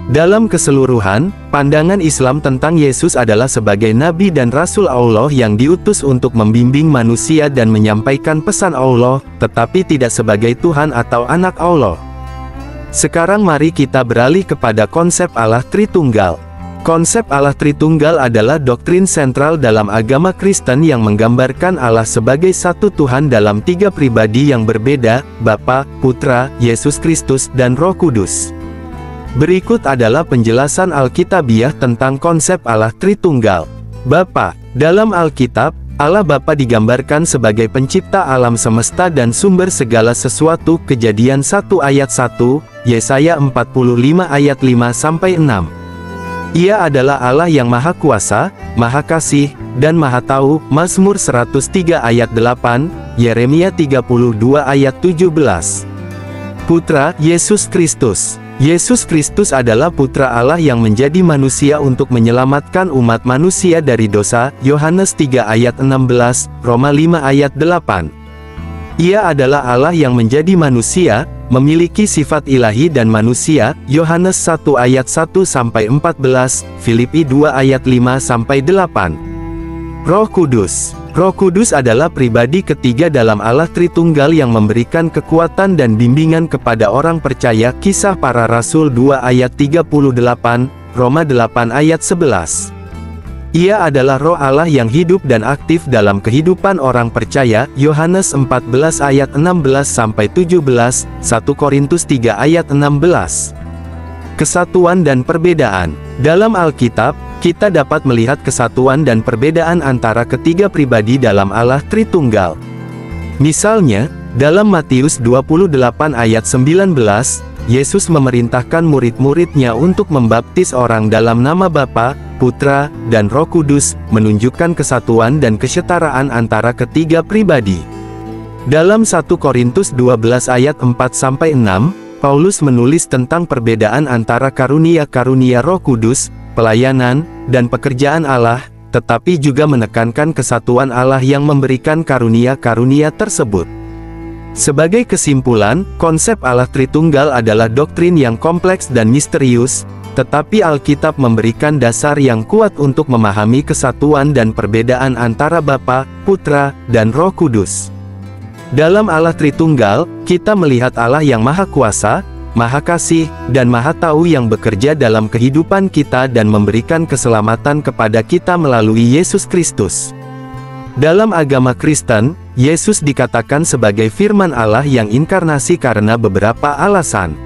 Dalam keseluruhan, pandangan Islam tentang Yesus adalah sebagai Nabi dan Rasul Allah yang diutus untuk membimbing manusia dan menyampaikan pesan Allah, tetapi tidak sebagai Tuhan atau anak Allah. Sekarang mari kita beralih kepada konsep Allah Tritunggal. Konsep Allah Tritunggal adalah doktrin sentral dalam agama Kristen yang menggambarkan Allah sebagai satu Tuhan dalam tiga pribadi yang berbeda, Bapa, Putra, Yesus Kristus, dan Roh Kudus. Berikut adalah penjelasan Alkitabiah tentang konsep Allah Tritunggal. Bapa. Dalam Alkitab, Allah Bapa digambarkan sebagai pencipta alam semesta dan sumber segala sesuatu. Kejadian 1 ayat 1, Yesaya 45 ayat 5-6. Ia adalah Allah yang Maha Kuasa, Maha Kasih, dan Maha Tahu. Mazmur 103 ayat 8, Yeremia 32 ayat 17. Putra, Yesus Kristus. Yesus Kristus adalah Putra Allah yang menjadi manusia untuk menyelamatkan umat manusia dari dosa. Yohanes 3 ayat 16, Roma 5 ayat 8. Ia adalah Allah yang menjadi manusia, memiliki sifat ilahi dan manusia. Yohanes 1 ayat 1-14, Filipi 2 ayat 5-8. Roh Kudus. Roh Kudus adalah pribadi ketiga dalam Allah Tritunggal yang memberikan kekuatan dan bimbingan kepada orang percaya. Kisah Para Rasul 2 ayat 38, Roma 8 ayat 11. Ia adalah Roh Allah yang hidup dan aktif dalam kehidupan orang percaya. Yohanes 14 ayat 16-17, 1 Korintus 3 ayat 16. Kesatuan dan perbedaan. Dalam Alkitab, kita dapat melihat kesatuan dan perbedaan antara ketiga pribadi dalam Allah Tritunggal. Misalnya, dalam Matius 28 ayat 19, Yesus memerintahkan murid-muridnya untuk membaptis orang dalam nama Bapa, Putra, dan Roh Kudus, menunjukkan kesatuan dan kesetaraan antara ketiga pribadi. Dalam 1 Korintus 12 ayat 4-6, Paulus menulis tentang perbedaan antara karunia-karunia Roh Kudus, pelayanan, dan pekerjaan Allah, tetapi juga menekankan kesatuan Allah yang memberikan karunia-karunia tersebut. Sebagai kesimpulan, konsep Allah Tritunggal adalah doktrin yang kompleks dan misterius, tetapi Alkitab memberikan dasar yang kuat untuk memahami kesatuan dan perbedaan antara Bapa, Putra, dan Roh Kudus. Dalam Allah Tritunggal, kita melihat Allah yang Maha Kuasa, Maha Kasih, dan Maha Tahu yang bekerja dalam kehidupan kita dan memberikan keselamatan kepada kita melalui Yesus Kristus. Dalam agama Kristen, Yesus dikatakan sebagai firman Allah yang inkarnasi karena beberapa alasan.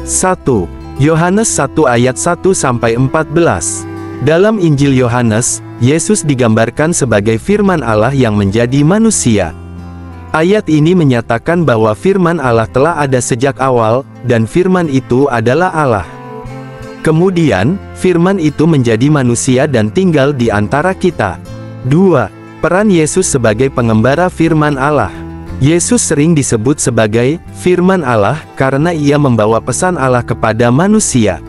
1. Yohanes 1 ayat 1-14. Dalam Injil Yohanes, Yesus digambarkan sebagai firman Allah yang menjadi manusia. Ayat ini menyatakan bahwa firman Allah telah ada sejak awal, dan firman itu adalah Allah. Kemudian, firman itu menjadi manusia dan tinggal di antara kita. 2. Peran Yesus sebagai pengembara firman Allah. Yesus sering disebut sebagai firman Allah karena ia membawa pesan Allah kepada manusia.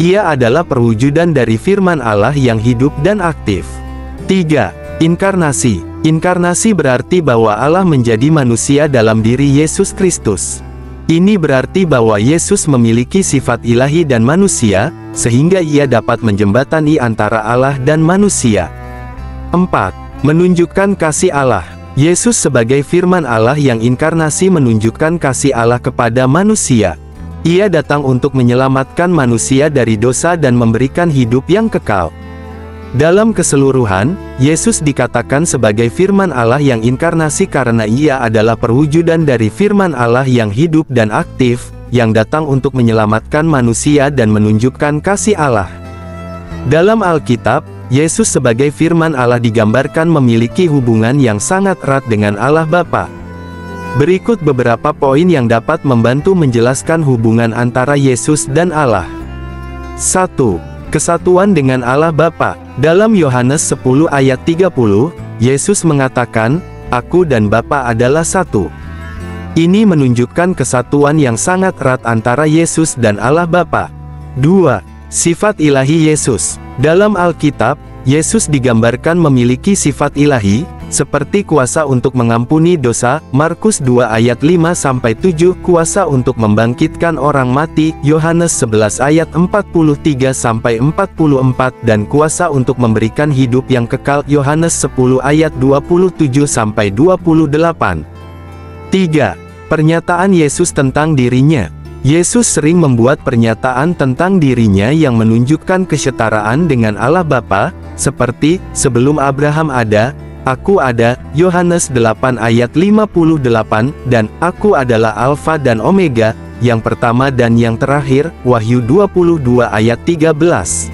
Ia adalah perwujudan dari firman Allah yang hidup dan aktif. 3. Inkarnasi. Inkarnasi berarti bahwa Allah menjadi manusia dalam diri Yesus Kristus. Ini berarti bahwa Yesus memiliki sifat ilahi dan manusia, sehingga ia dapat menjembatani antara Allah dan manusia. 4. Menunjukkan kasih Allah. Yesus sebagai firman Allah yang inkarnasi menunjukkan kasih Allah kepada manusia. Ia datang untuk menyelamatkan manusia dari dosa dan memberikan hidup yang kekal. Dalam keseluruhan, Yesus dikatakan sebagai firman Allah yang inkarnasi karena ia adalah perwujudan dari firman Allah yang hidup dan aktif, yang datang untuk menyelamatkan manusia dan menunjukkan kasih Allah. Dalam Alkitab, Yesus sebagai firman Allah digambarkan memiliki hubungan yang sangat erat dengan Allah Bapa. Berikut beberapa poin yang dapat membantu menjelaskan hubungan antara Yesus dan Allah. 1. Kesatuan dengan Allah Bapa. Dalam Yohanes 10 ayat 30, Yesus mengatakan, "Aku dan Bapa adalah satu." Ini menunjukkan kesatuan yang sangat erat antara Yesus dan Allah Bapa. 2. Sifat ilahi Yesus. Dalam Alkitab, Yesus digambarkan memiliki sifat ilahi, seperti kuasa untuk mengampuni dosa, Markus 2 ayat 5-7, kuasa untuk membangkitkan orang mati, Yohanes 11 ayat 43-44, dan kuasa untuk memberikan hidup yang kekal, Yohanes 10 ayat 27-28. 3. Pernyataan Yesus tentang dirinya. Yesus sering membuat pernyataan tentang dirinya yang menunjukkan kesetaraan dengan Allah Bapa, seperti, "Sebelum Abraham ada, Aku ada," Yohanes 8 ayat 58, dan "Aku adalah Alfa dan Omega, yang pertama dan yang terakhir," Wahyu 22 ayat 13.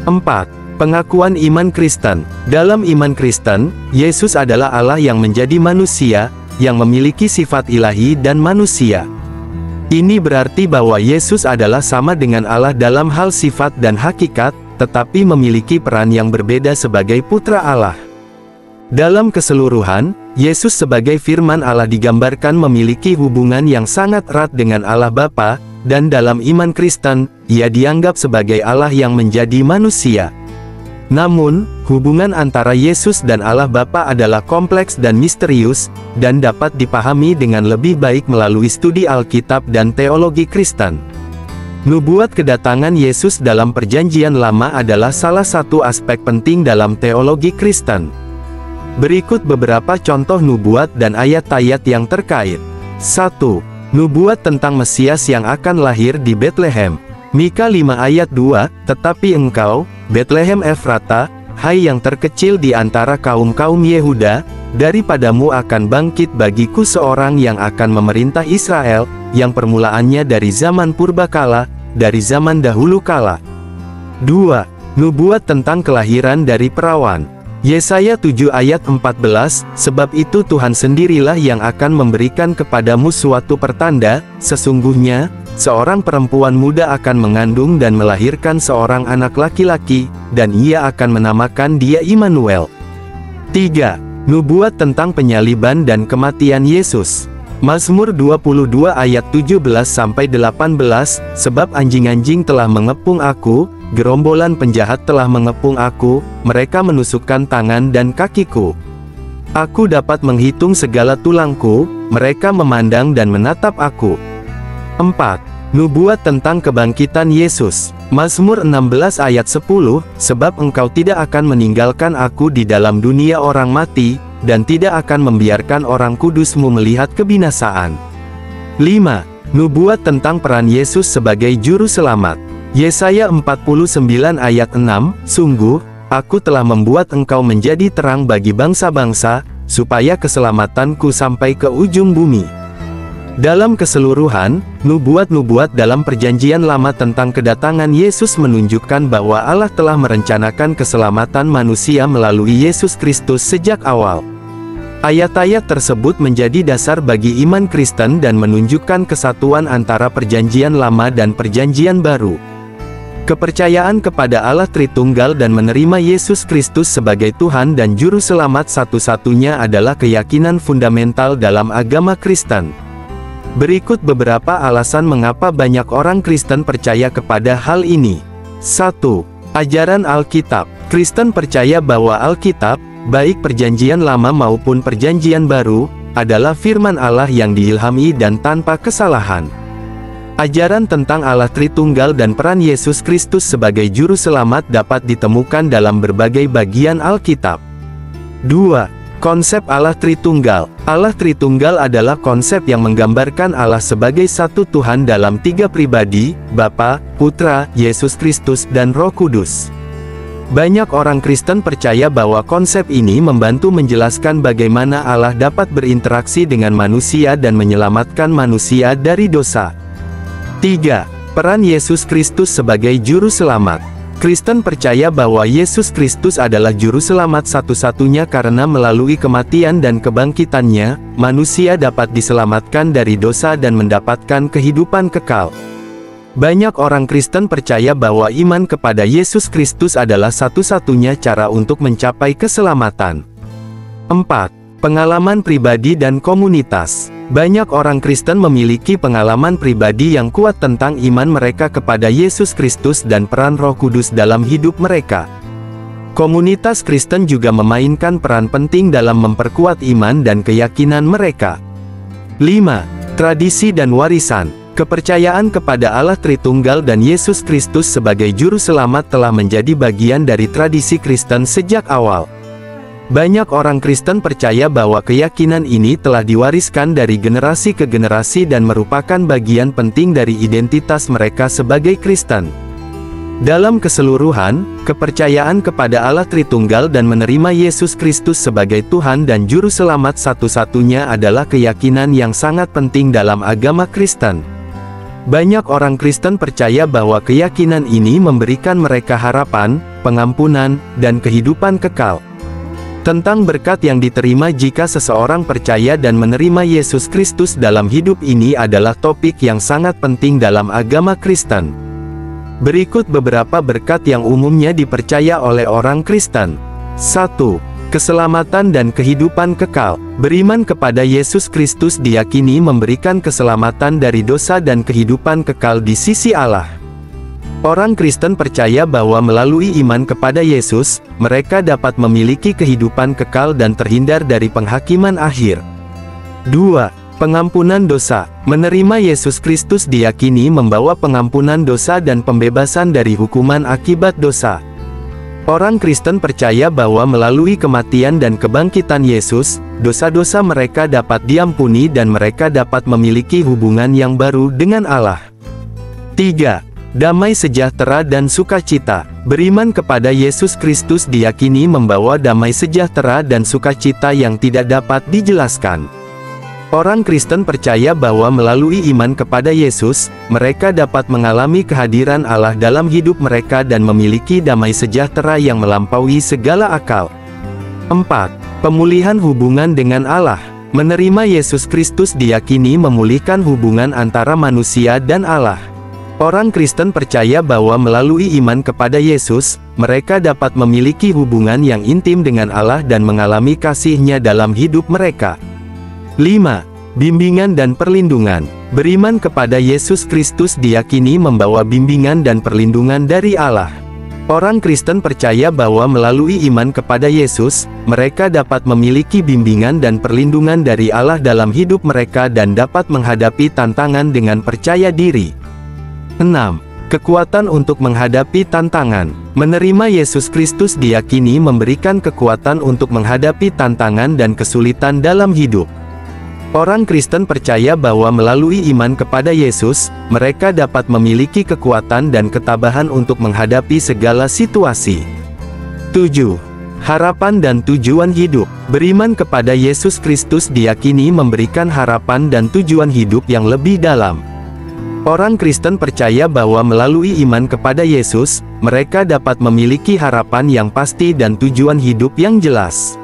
4. Pengakuan iman Kristen. Dalam iman Kristen, Yesus adalah Allah yang menjadi manusia, yang memiliki sifat ilahi dan manusia. Ini berarti bahwa Yesus adalah sama dengan Allah dalam hal sifat dan hakikat, tetapi memiliki peran yang berbeda sebagai putra Allah. Dalam keseluruhan, Yesus sebagai firman Allah digambarkan memiliki hubungan yang sangat erat dengan Allah Bapa, dan dalam iman Kristen, ia dianggap sebagai Allah yang menjadi manusia. Namun, hubungan antara Yesus dan Allah Bapa adalah kompleks dan misterius, dan dapat dipahami dengan lebih baik melalui studi Alkitab dan teologi Kristen. Nubuat kedatangan Yesus dalam Perjanjian Lama adalah salah satu aspek penting dalam teologi Kristen. Berikut beberapa contoh nubuat dan ayat-ayat yang terkait. 1. Nubuat tentang Mesias yang akan lahir di Betlehem. Mika 5 ayat 2, "Tetapi engkau, Betlehem Efrata, hai yang terkecil di antara kaum-kaum Yehuda, daripadamu akan bangkit bagiku seorang yang akan memerintah Israel, yang permulaannya dari zaman purbakala, dari zaman dahulu kala." 2. Nubuat tentang kelahiran dari perawan. Yesaya 7 ayat 14, "Sebab itu Tuhan sendirilah yang akan memberikan kepadamu suatu pertanda, sesungguhnya, seorang perempuan muda akan mengandung dan melahirkan seorang anak laki-laki, dan ia akan menamakan dia Immanuel." 3. Nubuat tentang penyaliban dan kematian Yesus. Mazmur 22 ayat 17-18, "Sebab anjing-anjing telah mengepung aku, gerombolan penjahat telah mengepung aku, mereka menusukkan tangan dan kakiku. Aku dapat menghitung segala tulangku, mereka memandang dan menatap aku." 4. Nubuat tentang kebangkitan Yesus. Mazmur 16 ayat 10, "Sebab engkau tidak akan meninggalkan aku di dalam dunia orang mati, dan tidak akan membiarkan orang kudusmu melihat kebinasaan." 5. Nubuat tentang peran Yesus sebagai juru selamat. Yesaya 49 ayat 6, "Sungguh, aku telah membuat engkau menjadi terang bagi bangsa-bangsa, supaya keselamatanku sampai ke ujung bumi." Dalam keseluruhan, nubuat-nubuat dalam Perjanjian Lama tentang kedatangan Yesus menunjukkan bahwa Allah telah merencanakan keselamatan manusia melalui Yesus Kristus sejak awal. Ayat-ayat tersebut menjadi dasar bagi iman Kristen dan menunjukkan kesatuan antara Perjanjian Lama dan Perjanjian Baru. Kepercayaan kepada Allah Tritunggal dan menerima Yesus Kristus sebagai Tuhan dan Juru Selamat satu-satunya adalah keyakinan fundamental dalam agama Kristen. Berikut beberapa alasan mengapa banyak orang Kristen percaya kepada hal ini. 1. Ajaran Alkitab. Kristen percaya bahwa Alkitab, baik Perjanjian Lama maupun Perjanjian Baru, adalah firman Allah yang diilhami dan tanpa kesalahan. Ajaran tentang Allah Tritunggal dan peran Yesus Kristus sebagai Juru Selamat dapat ditemukan dalam berbagai bagian Alkitab. 2. Konsep Allah Tritunggal. Allah Tritunggal adalah konsep yang menggambarkan Allah sebagai satu Tuhan dalam tiga pribadi, Bapa, Putra, Yesus Kristus dan Roh Kudus. Banyak orang Kristen percaya bahwa konsep ini membantu menjelaskan bagaimana Allah dapat berinteraksi dengan manusia dan menyelamatkan manusia dari dosa. 3. Peran Yesus Kristus sebagai Juru Selamat. Kristen percaya bahwa Yesus Kristus adalah Juru Selamat satu-satunya karena melalui kematian dan kebangkitannya, manusia dapat diselamatkan dari dosa dan mendapatkan kehidupan kekal. Banyak orang Kristen percaya bahwa iman kepada Yesus Kristus adalah satu-satunya cara untuk mencapai keselamatan. 4. Pengalaman pribadi dan komunitas. Banyak orang Kristen memiliki pengalaman pribadi yang kuat tentang iman mereka kepada Yesus Kristus dan peran Roh Kudus dalam hidup mereka. Komunitas Kristen juga memainkan peran penting dalam memperkuat iman dan keyakinan mereka. 5. Tradisi dan warisan. Kepercayaan kepada Allah Tritunggal dan Yesus Kristus sebagai Juru Selamat telah menjadi bagian dari tradisi Kristen sejak awal. Banyak orang Kristen percaya bahwa keyakinan ini telah diwariskan dari generasi ke generasi dan merupakan bagian penting dari identitas mereka sebagai Kristen. Dalam keseluruhan, kepercayaan kepada Allah Tritunggal dan menerima Yesus Kristus sebagai Tuhan dan Juru Selamat satu-satunya adalah keyakinan yang sangat penting dalam agama Kristen. Banyak orang Kristen percaya bahwa keyakinan ini memberikan mereka harapan, pengampunan, dan kehidupan kekal. Tentang berkat yang diterima jika seseorang percaya dan menerima Yesus Kristus dalam hidup ini adalah topik yang sangat penting dalam agama Kristen. Berikut beberapa berkat yang umumnya dipercaya oleh orang Kristen. 1. Keselamatan dan kehidupan kekal. Beriman kepada Yesus Kristus diyakini memberikan keselamatan dari dosa dan kehidupan kekal di sisi Allah. Orang Kristen percaya bahwa melalui iman kepada Yesus, mereka dapat memiliki kehidupan kekal dan terhindar dari penghakiman akhir. 2. Pengampunan dosa. Menerima Yesus Kristus diyakini membawa pengampunan dosa dan pembebasan dari hukuman akibat dosa. Orang Kristen percaya bahwa melalui kematian dan kebangkitan Yesus, dosa-dosa mereka dapat diampuni dan mereka dapat memiliki hubungan yang baru dengan Allah. 3. Damai sejahtera dan sukacita. Beriman kepada Yesus Kristus diyakini membawa damai sejahtera dan sukacita yang tidak dapat dijelaskan. Orang Kristen percaya bahwa melalui iman kepada Yesus, mereka dapat mengalami kehadiran Allah dalam hidup mereka dan memiliki damai sejahtera yang melampaui segala akal. 4. Pemulihan hubungan dengan Allah. Menerima Yesus Kristus diyakini memulihkan hubungan antara manusia dan Allah. Orang Kristen percaya bahwa melalui iman kepada Yesus, mereka dapat memiliki hubungan yang intim dengan Allah dan mengalami kasih-Nya dalam hidup mereka. 5. Bimbingan dan perlindungan. Beriman kepada Yesus Kristus diyakini membawa bimbingan dan perlindungan dari Allah. Orang Kristen percaya bahwa melalui iman kepada Yesus, mereka dapat memiliki bimbingan dan perlindungan dari Allah dalam hidup mereka dan dapat menghadapi tantangan dengan percaya diri. 6. Kekuatan untuk menghadapi tantangan. Menerima Yesus Kristus diyakini memberikan kekuatan untuk menghadapi tantangan dan kesulitan dalam hidup. Orang Kristen percaya bahwa melalui iman kepada Yesus, mereka dapat memiliki kekuatan dan ketabahan untuk menghadapi segala situasi. 7. Harapan dan tujuan hidup. Beriman kepada Yesus Kristus diyakini memberikan harapan dan tujuan hidup yang lebih dalam. Orang Kristen percaya bahwa melalui iman kepada Yesus, mereka dapat memiliki harapan yang pasti dan tujuan hidup yang jelas.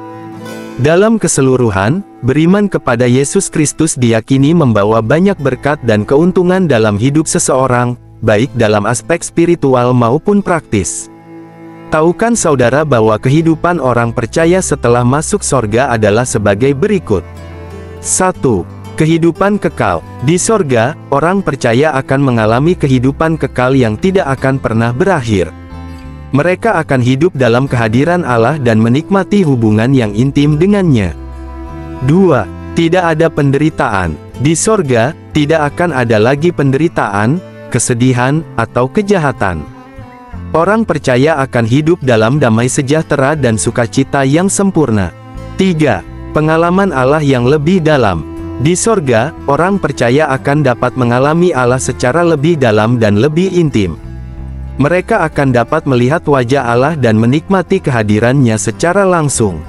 Dalam keseluruhan, beriman kepada Yesus Kristus diyakini membawa banyak berkat dan keuntungan dalam hidup seseorang, baik dalam aspek spiritual maupun praktis. Tahukah saudara bahwa kehidupan orang percaya setelah masuk sorga adalah sebagai berikut? 1. Kehidupan kekal. Di sorga, orang percaya akan mengalami kehidupan kekal yang tidak akan pernah berakhir. Mereka akan hidup dalam kehadiran Allah dan menikmati hubungan yang intim dengannya. 2. Tidak ada penderitaan. Di sorga, tidak akan ada lagi penderitaan, kesedihan, atau kejahatan. Orang percaya akan hidup dalam damai sejahtera dan sukacita yang sempurna. 3. Pengalaman Allah yang lebih dalam. Di sorga, orang percaya akan dapat mengalami Allah secara lebih dalam dan lebih intim. Mereka akan dapat melihat wajah Allah dan menikmati kehadirannya secara langsung.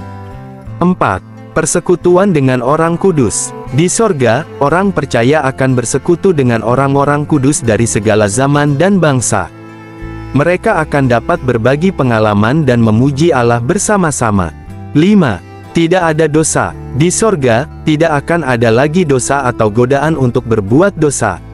4. Persekutuan dengan orang kudus. Di sorga, orang percaya akan bersekutu dengan orang-orang kudus dari segala zaman dan bangsa. Mereka akan dapat berbagi pengalaman dan memuji Allah bersama-sama. 5. Tidak ada dosa. Di sorga, tidak akan ada lagi dosa atau godaan untuk berbuat dosa.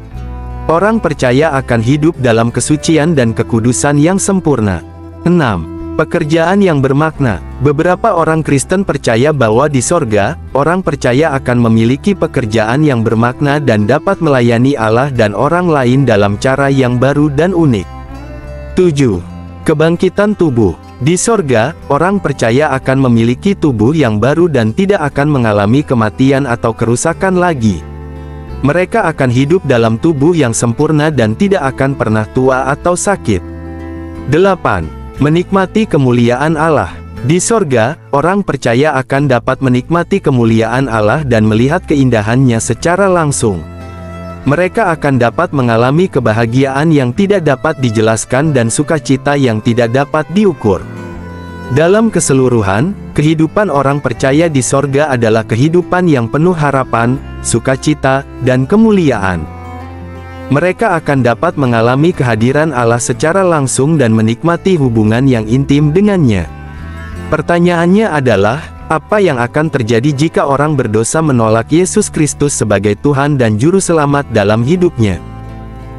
Orang percaya akan hidup dalam kesucian dan kekudusan yang sempurna. 6. Pekerjaan yang bermakna. Beberapa orang Kristen percaya bahwa di sorga, orang percaya akan memiliki pekerjaan yang bermakna dan dapat melayani Allah dan orang lain dalam cara yang baru dan unik. 7. Kebangkitan tubuh. Di sorga, orang percaya akan memiliki tubuh yang baru dan tidak akan mengalami kematian atau kerusakan lagi. Mereka akan hidup dalam tubuh yang sempurna dan tidak akan pernah tua atau sakit. 8. Menikmati kemuliaan Allah. Di sorga, orang percaya akan dapat menikmati kemuliaan Allah dan melihat keindahannya secara langsung. Mereka akan dapat mengalami kebahagiaan yang tidak dapat dijelaskan dan sukacita yang tidak dapat diukur. Dalam keseluruhan, kehidupan orang percaya di sorga adalah kehidupan yang penuh harapan, sukacita, dan kemuliaan. Mereka akan dapat mengalami kehadiran Allah secara langsung dan menikmati hubungan yang intim dengannya. Pertanyaannya adalah, apa yang akan terjadi jika orang berdosa menolak Yesus Kristus sebagai Tuhan dan Juru Selamat dalam hidupnya?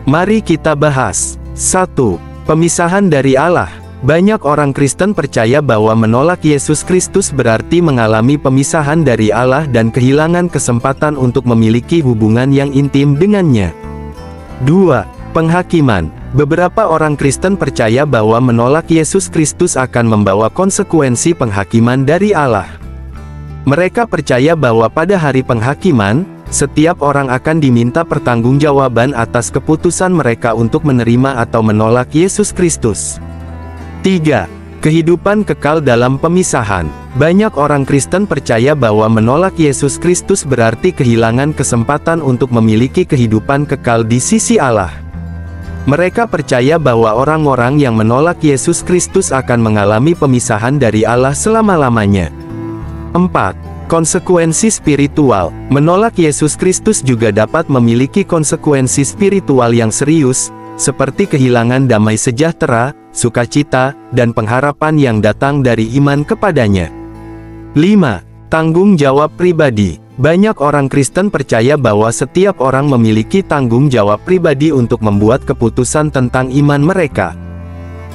Mari kita bahas. 1. Pemisahan dari Allah. Banyak orang Kristen percaya bahwa menolak Yesus Kristus berarti mengalami pemisahan dari Allah dan kehilangan kesempatan untuk memiliki hubungan yang intim dengannya. 2. Penghakiman. Beberapa orang Kristen percaya bahwa menolak Yesus Kristus akan membawa konsekuensi penghakiman dari Allah. Mereka percaya bahwa pada hari penghakiman, setiap orang akan diminta pertanggungjawaban atas keputusan mereka untuk menerima atau menolak Yesus Kristus. 3. Kehidupan kekal dalam pemisahan. Banyak orang Kristen percaya bahwa menolak Yesus Kristus berarti kehilangan kesempatan untuk memiliki kehidupan kekal di sisi Allah. Mereka percaya bahwa orang-orang yang menolak Yesus Kristus akan mengalami pemisahan dari Allah selama-lamanya. 4. Konsekuensi spiritual. Menolak Yesus Kristus juga dapat memiliki konsekuensi spiritual yang serius, seperti kehilangan damai sejahtera, sukacita, dan pengharapan yang datang dari iman kepadanya. 5. Tanggung jawab pribadi. Banyak orang Kristen percaya bahwa setiap orang memiliki tanggung jawab pribadi untuk membuat keputusan tentang iman mereka.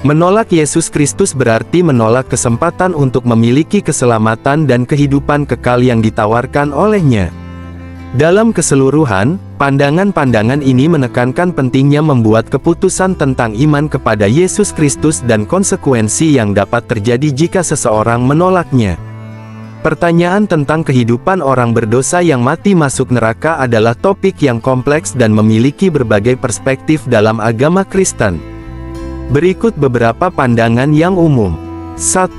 Menolak Yesus Kristus berarti menolak kesempatan untuk memiliki keselamatan dan kehidupan kekal yang ditawarkan olehnya. Dalam keseluruhan, pandangan-pandangan ini menekankan pentingnya membuat keputusan tentang iman kepada Yesus Kristus dan konsekuensi yang dapat terjadi jika seseorang menolaknya. Pertanyaan tentang kehidupan orang berdosa yang mati masuk neraka adalah topik yang kompleks dan memiliki berbagai perspektif dalam agama Kristen. Berikut beberapa pandangan yang umum. 1.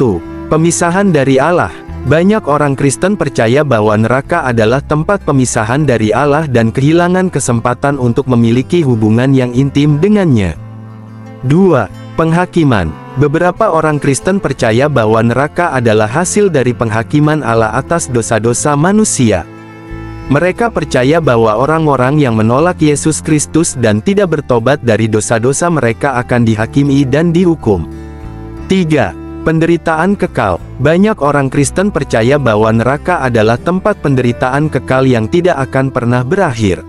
Pemisahan dari Allah. Banyak orang Kristen percaya bahwa neraka adalah tempat pemisahan dari Allah dan kehilangan kesempatan untuk memiliki hubungan yang intim dengannya. 2. Penghakiman. Beberapa orang Kristen percaya bahwa neraka adalah hasil dari penghakiman Allah atas dosa-dosa manusia. Mereka percaya bahwa orang-orang yang menolak Yesus Kristus dan tidak bertobat dari dosa-dosa mereka akan dihakimi dan dihukum. 3. Penderitaan kekal. Banyak orang Kristen percaya bahwa neraka adalah tempat penderitaan kekal yang tidak akan pernah berakhir.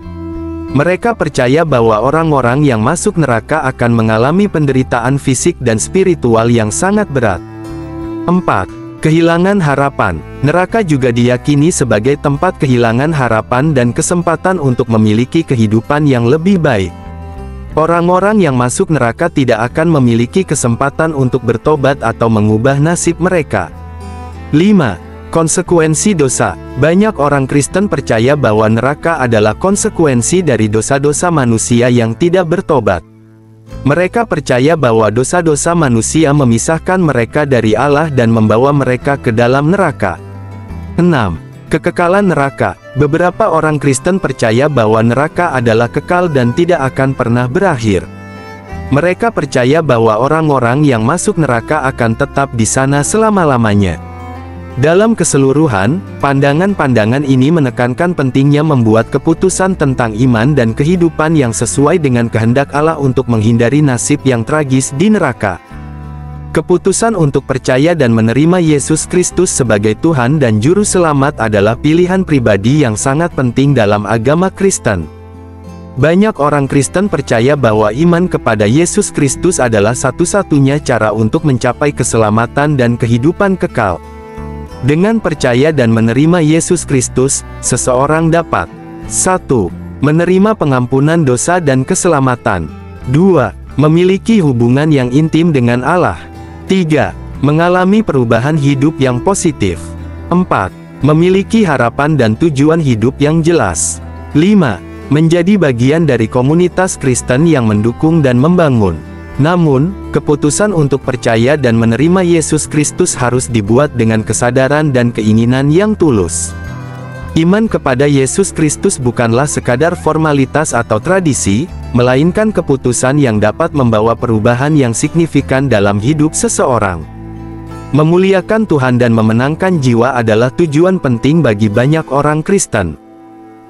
Mereka percaya bahwa orang-orang yang masuk neraka akan mengalami penderitaan fisik dan spiritual yang sangat berat. 4. Kehilangan harapan. Neraka juga diyakini sebagai tempat kehilangan harapan dan kesempatan untuk memiliki kehidupan yang lebih baik. Orang-orang yang masuk neraka tidak akan memiliki kesempatan untuk bertobat atau mengubah nasib mereka. 5. Konsekuensi dosa. Banyak orang Kristen percaya bahwa neraka adalah konsekuensi dari dosa-dosa manusia yang tidak bertobat. Mereka percaya bahwa dosa-dosa manusia memisahkan mereka dari Allah dan membawa mereka ke dalam neraka. 6. Kekekalan neraka. Beberapa orang Kristen percaya bahwa neraka adalah kekal dan tidak akan pernah berakhir. Mereka percaya bahwa orang-orang yang masuk neraka akan tetap di sana selama-lamanya. Dalam keseluruhan, pandangan-pandangan ini menekankan pentingnya membuat keputusan tentang iman dan kehidupan yang sesuai dengan kehendak Allah untuk menghindari nasib yang tragis di neraka. Keputusan untuk percaya dan menerima Yesus Kristus sebagai Tuhan dan Juru Selamat adalah pilihan pribadi yang sangat penting dalam agama Kristen. Banyak orang Kristen percaya bahwa iman kepada Yesus Kristus adalah satu-satunya cara untuk mencapai keselamatan dan kehidupan kekal. Dengan percaya dan menerima Yesus Kristus, seseorang dapat 1. Menerima pengampunan dosa dan keselamatan. 2. Memiliki hubungan yang intim dengan Allah. 3. Mengalami perubahan hidup yang positif. 4. Memiliki harapan dan tujuan hidup yang jelas. 5. Menjadi bagian dari komunitas Kristen yang mendukung dan membangun. Namun, keputusan untuk percaya dan menerima Yesus Kristus harus dibuat dengan kesadaran dan keinginan yang tulus. Iman kepada Yesus Kristus bukanlah sekadar formalitas atau tradisi, melainkan keputusan yang dapat membawa perubahan yang signifikan dalam hidup seseorang. Memuliakan Tuhan dan memenangkan jiwa adalah tujuan penting bagi banyak orang Kristen.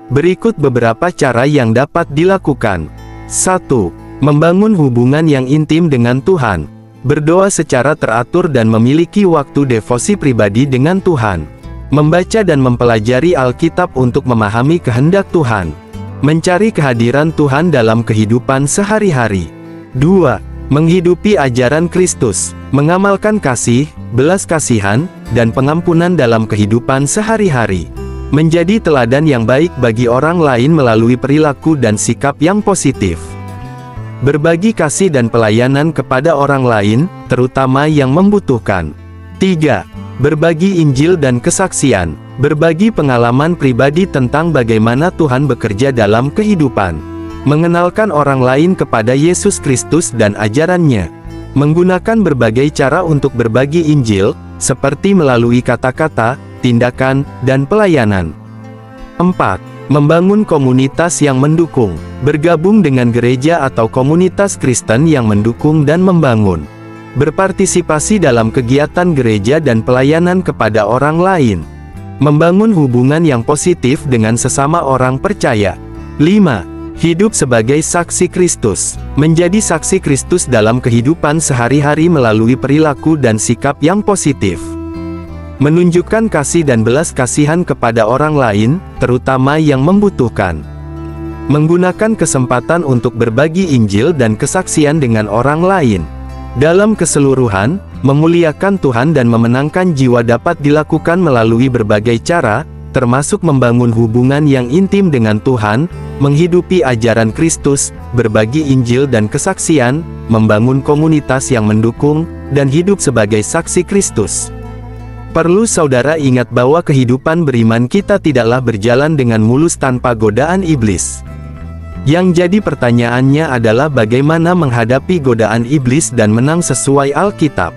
Berikut beberapa cara yang dapat dilakukan. 1. Membangun hubungan yang intim dengan Tuhan. Berdoa secara teratur dan memiliki waktu devosi pribadi dengan Tuhan. Membaca dan mempelajari Alkitab untuk memahami kehendak Tuhan. Mencari kehadiran Tuhan dalam kehidupan sehari-hari. 2. Menghidupi ajaran Kristus. Mengamalkan kasih, belas kasihan, dan pengampunan dalam kehidupan sehari-hari. Menjadi teladan yang baik bagi orang lain melalui perilaku dan sikap yang positif. Berbagi kasih dan pelayanan kepada orang lain, terutama yang membutuhkan. 3. Berbagi Injil dan kesaksian. Berbagi pengalaman pribadi tentang bagaimana Tuhan bekerja dalam kehidupan. Mengenalkan orang lain kepada Yesus Kristus dan ajarannya. Menggunakan berbagai cara untuk berbagi Injil, seperti melalui kata-kata, tindakan, dan pelayanan. 4. Membangun komunitas yang mendukung. Bergabung dengan gereja atau komunitas Kristen yang mendukung dan membangun. Berpartisipasi dalam kegiatan gereja dan pelayanan kepada orang lain. Membangun hubungan yang positif dengan sesama orang percaya. 5. Hidup sebagai saksi Kristus. Menjadi saksi Kristus dalam kehidupan sehari-hari melalui perilaku dan sikap yang positif. Menunjukkan kasih dan belas kasihan kepada orang lain, terutama yang membutuhkan. Menggunakan kesempatan untuk berbagi Injil dan kesaksian dengan orang lain. Dalam keseluruhan, memuliakan Tuhan dan memenangkan jiwa dapat dilakukan melalui berbagai cara, termasuk membangun hubungan yang intim dengan Tuhan, menghidupi ajaran Kristus, berbagi Injil dan kesaksian, membangun komunitas yang mendukung, dan hidup sebagai saksi Kristus. Perlu saudara ingat bahwa kehidupan beriman kita tidaklah berjalan dengan mulus tanpa godaan iblis. Yang jadi pertanyaannya adalah bagaimana menghadapi godaan iblis dan menang sesuai Alkitab.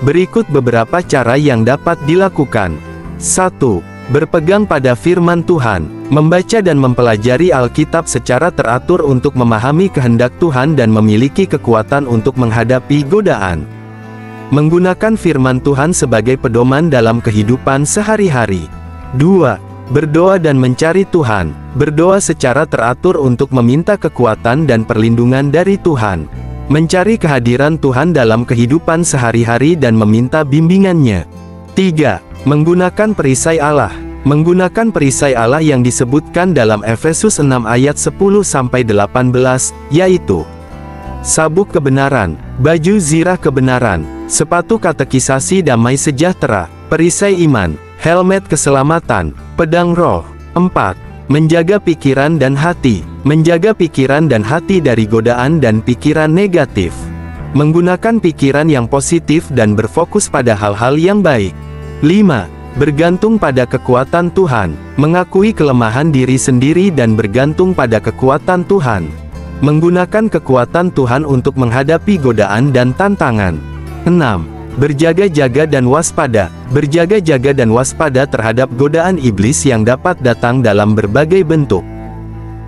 Berikut beberapa cara yang dapat dilakukan. 1. Berpegang pada firman Tuhan. Membaca dan mempelajari Alkitab secara teratur untuk memahami kehendak Tuhan dan memiliki kekuatan untuk menghadapi godaan. Menggunakan firman Tuhan sebagai pedoman dalam kehidupan sehari-hari. 2. Berdoa dan mencari Tuhan. Berdoa secara teratur untuk meminta kekuatan dan perlindungan dari Tuhan. Mencari kehadiran Tuhan dalam kehidupan sehari-hari dan meminta bimbingannya. 3. Menggunakan perisai Allah. Menggunakan perisai Allah yang disebutkan dalam Efesus 6 ayat 10-18, yaitu sabuk kebenaran, baju zirah kebenaran, sepatu katekisasi damai sejahtera, perisai iman, helmet keselamatan, pedang roh. 4. Menjaga pikiran dan hati. Menjaga pikiran dan hati dari godaan dan pikiran negatif. Menggunakan pikiran yang positif dan berfokus pada hal-hal yang baik. 5. Bergantung pada kekuatan Tuhan. Mengakui kelemahan diri sendiri dan bergantung pada kekuatan Tuhan. Menggunakan kekuatan Tuhan untuk menghadapi godaan dan tantangan. 6. Berjaga-jaga dan waspada. Berjaga-jaga dan waspada terhadap godaan iblis yang dapat datang dalam berbagai bentuk.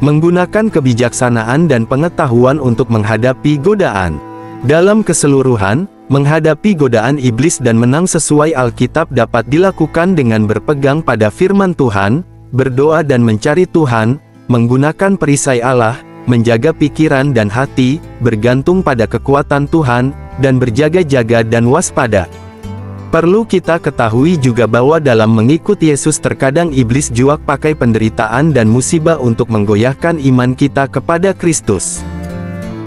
Menggunakan kebijaksanaan dan pengetahuan untuk menghadapi godaan. Dalam keseluruhan, menghadapi godaan iblis dan menang sesuai Alkitab dapat dilakukan dengan berpegang pada firman Tuhan, berdoa dan mencari Tuhan, menggunakan perisai Allah, menjaga pikiran dan hati, bergantung pada kekuatan Tuhan, dan berjaga-jaga dan waspada. Perlu kita ketahui juga bahwa dalam mengikut Yesus terkadang iblis juak pakai penderitaan dan musibah untuk menggoyahkan iman kita kepada Kristus.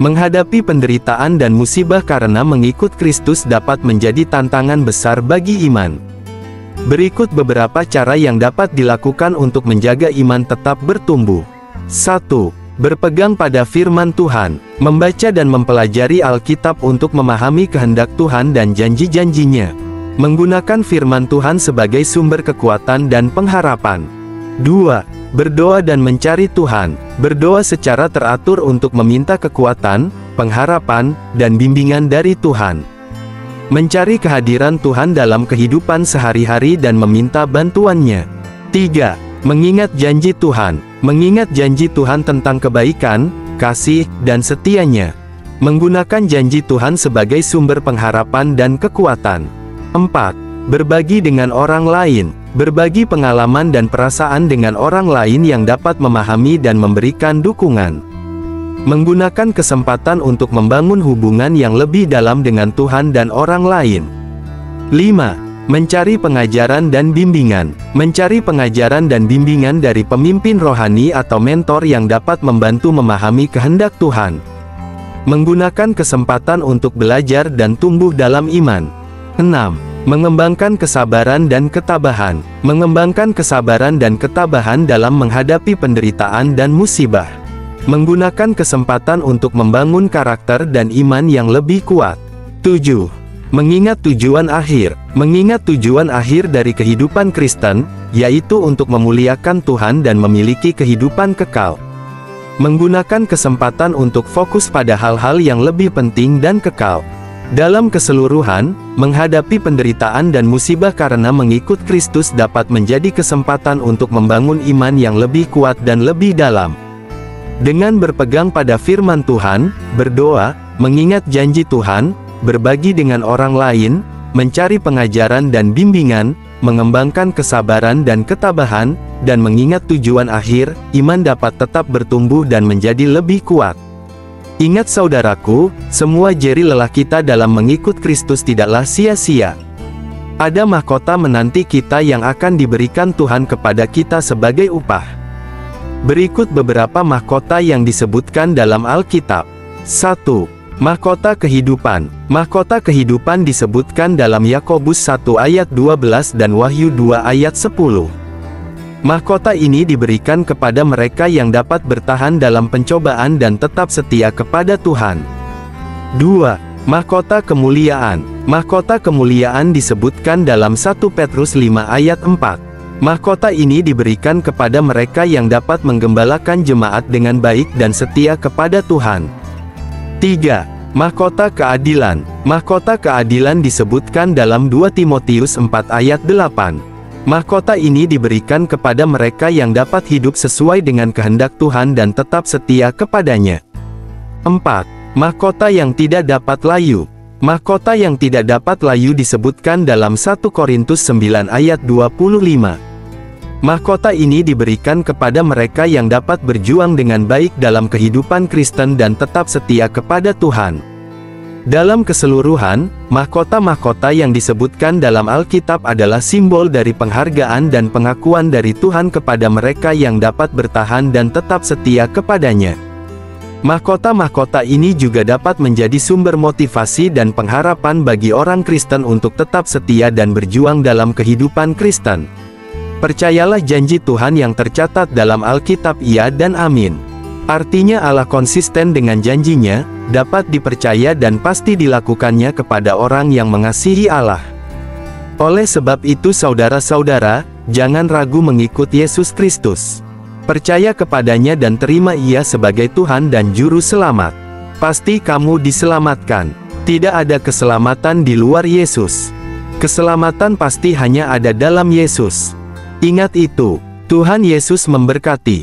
Menghadapi penderitaan dan musibah karena mengikut Kristus dapat menjadi tantangan besar bagi iman. Berikut beberapa cara yang dapat dilakukan untuk menjaga iman tetap bertumbuh. 1. Berpegang pada firman Tuhan, membaca dan mempelajari Alkitab untuk memahami kehendak Tuhan dan janji-janjinya. Menggunakan firman Tuhan sebagai sumber kekuatan dan pengharapan. 2. Berdoa dan mencari Tuhan, berdoa secara teratur untuk meminta kekuatan, pengharapan, dan bimbingan dari Tuhan. Mencari kehadiran Tuhan dalam kehidupan sehari-hari dan meminta bantuannya. 3. Mengingat janji Tuhan, mengingat janji Tuhan tentang kebaikan, kasih, dan setianya. Menggunakan janji Tuhan sebagai sumber pengharapan dan kekuatan. 4. Berbagi dengan orang lain, berbagi pengalaman dan perasaan dengan orang lain yang dapat memahami dan memberikan dukungan. Menggunakan kesempatan untuk membangun hubungan yang lebih dalam dengan Tuhan dan orang lain. 5. Mencari pengajaran dan bimbingan. Mencari pengajaran dan bimbingan dari pemimpin rohani atau mentor yang dapat membantu memahami kehendak Tuhan. Menggunakan kesempatan untuk belajar dan tumbuh dalam iman. 6. Mengembangkan kesabaran dan ketabahan. Mengembangkan kesabaran dan ketabahan dalam menghadapi penderitaan dan musibah. Menggunakan kesempatan untuk membangun karakter dan iman yang lebih kuat. 7. Mengingat tujuan akhir. Mengingat tujuan akhir dari kehidupan Kristen, yaitu untuk memuliakan Tuhan dan memiliki kehidupan kekal. Menggunakan kesempatan untuk fokus pada hal-hal yang lebih penting dan kekal. Dalam keseluruhan, menghadapi penderitaan dan musibah karena mengikut Kristus dapat menjadi kesempatan untuk membangun iman yang lebih kuat dan lebih dalam. Dengan berpegang pada firman Tuhan, berdoa, mengingat janji Tuhan, berbagi dengan orang lain, mencari pengajaran dan bimbingan, mengembangkan kesabaran dan ketabahan, dan mengingat tujuan akhir, iman dapat tetap bertumbuh dan menjadi lebih kuat. Ingat saudaraku, semua jeri lelah kita dalam mengikut Kristus tidaklah sia-sia. Ada mahkota menanti kita yang akan diberikan Tuhan kepada kita sebagai upah. Berikut beberapa mahkota yang disebutkan dalam Alkitab. 1. Mahkota kehidupan. Mahkota kehidupan disebutkan dalam Yakobus 1 ayat 12 dan Wahyu 2 ayat 10. Mahkota ini diberikan kepada mereka yang dapat bertahan dalam pencobaan dan tetap setia kepada Tuhan. 2. Mahkota kemuliaan. Mahkota kemuliaan disebutkan dalam 1 Petrus 5 ayat 4. Mahkota ini diberikan kepada mereka yang dapat menggembalakan jemaat dengan baik dan setia kepada Tuhan. 3. Mahkota keadilan. Mahkota keadilan disebutkan dalam 2 Timotius 4 ayat 8. Mahkota ini diberikan kepada mereka yang dapat hidup sesuai dengan kehendak Tuhan dan tetap setia kepadanya. 4. Mahkota yang tidak dapat layu. Mahkota yang tidak dapat layu disebutkan dalam 1 Korintus 9 ayat 25. Mahkota ini diberikan kepada mereka yang dapat berjuang dengan baik dalam kehidupan Kristen dan tetap setia kepada Tuhan. Dalam keseluruhan, mahkota-mahkota yang disebutkan dalam Alkitab adalah simbol dari penghargaan dan pengakuan dari Tuhan kepada mereka yang dapat bertahan dan tetap setia kepadanya. Mahkota-mahkota ini juga dapat menjadi sumber motivasi dan pengharapan bagi orang Kristen untuk tetap setia dan berjuang dalam kehidupan Kristen. Percayalah janji Tuhan yang tercatat dalam Alkitab, ya dan amin. Artinya Allah konsisten dengan janjinya, dapat dipercaya dan pasti dilakukannya kepada orang yang mengasihi Allah. Oleh sebab itu saudara-saudara, jangan ragu mengikut Yesus Kristus. Percaya kepadanya dan terima Ia sebagai Tuhan dan Juru Selamat. Pasti kamu diselamatkan. Tidak ada keselamatan di luar Yesus. Keselamatan pasti hanya ada dalam Yesus. Ingat itu. Tuhan Yesus memberkati.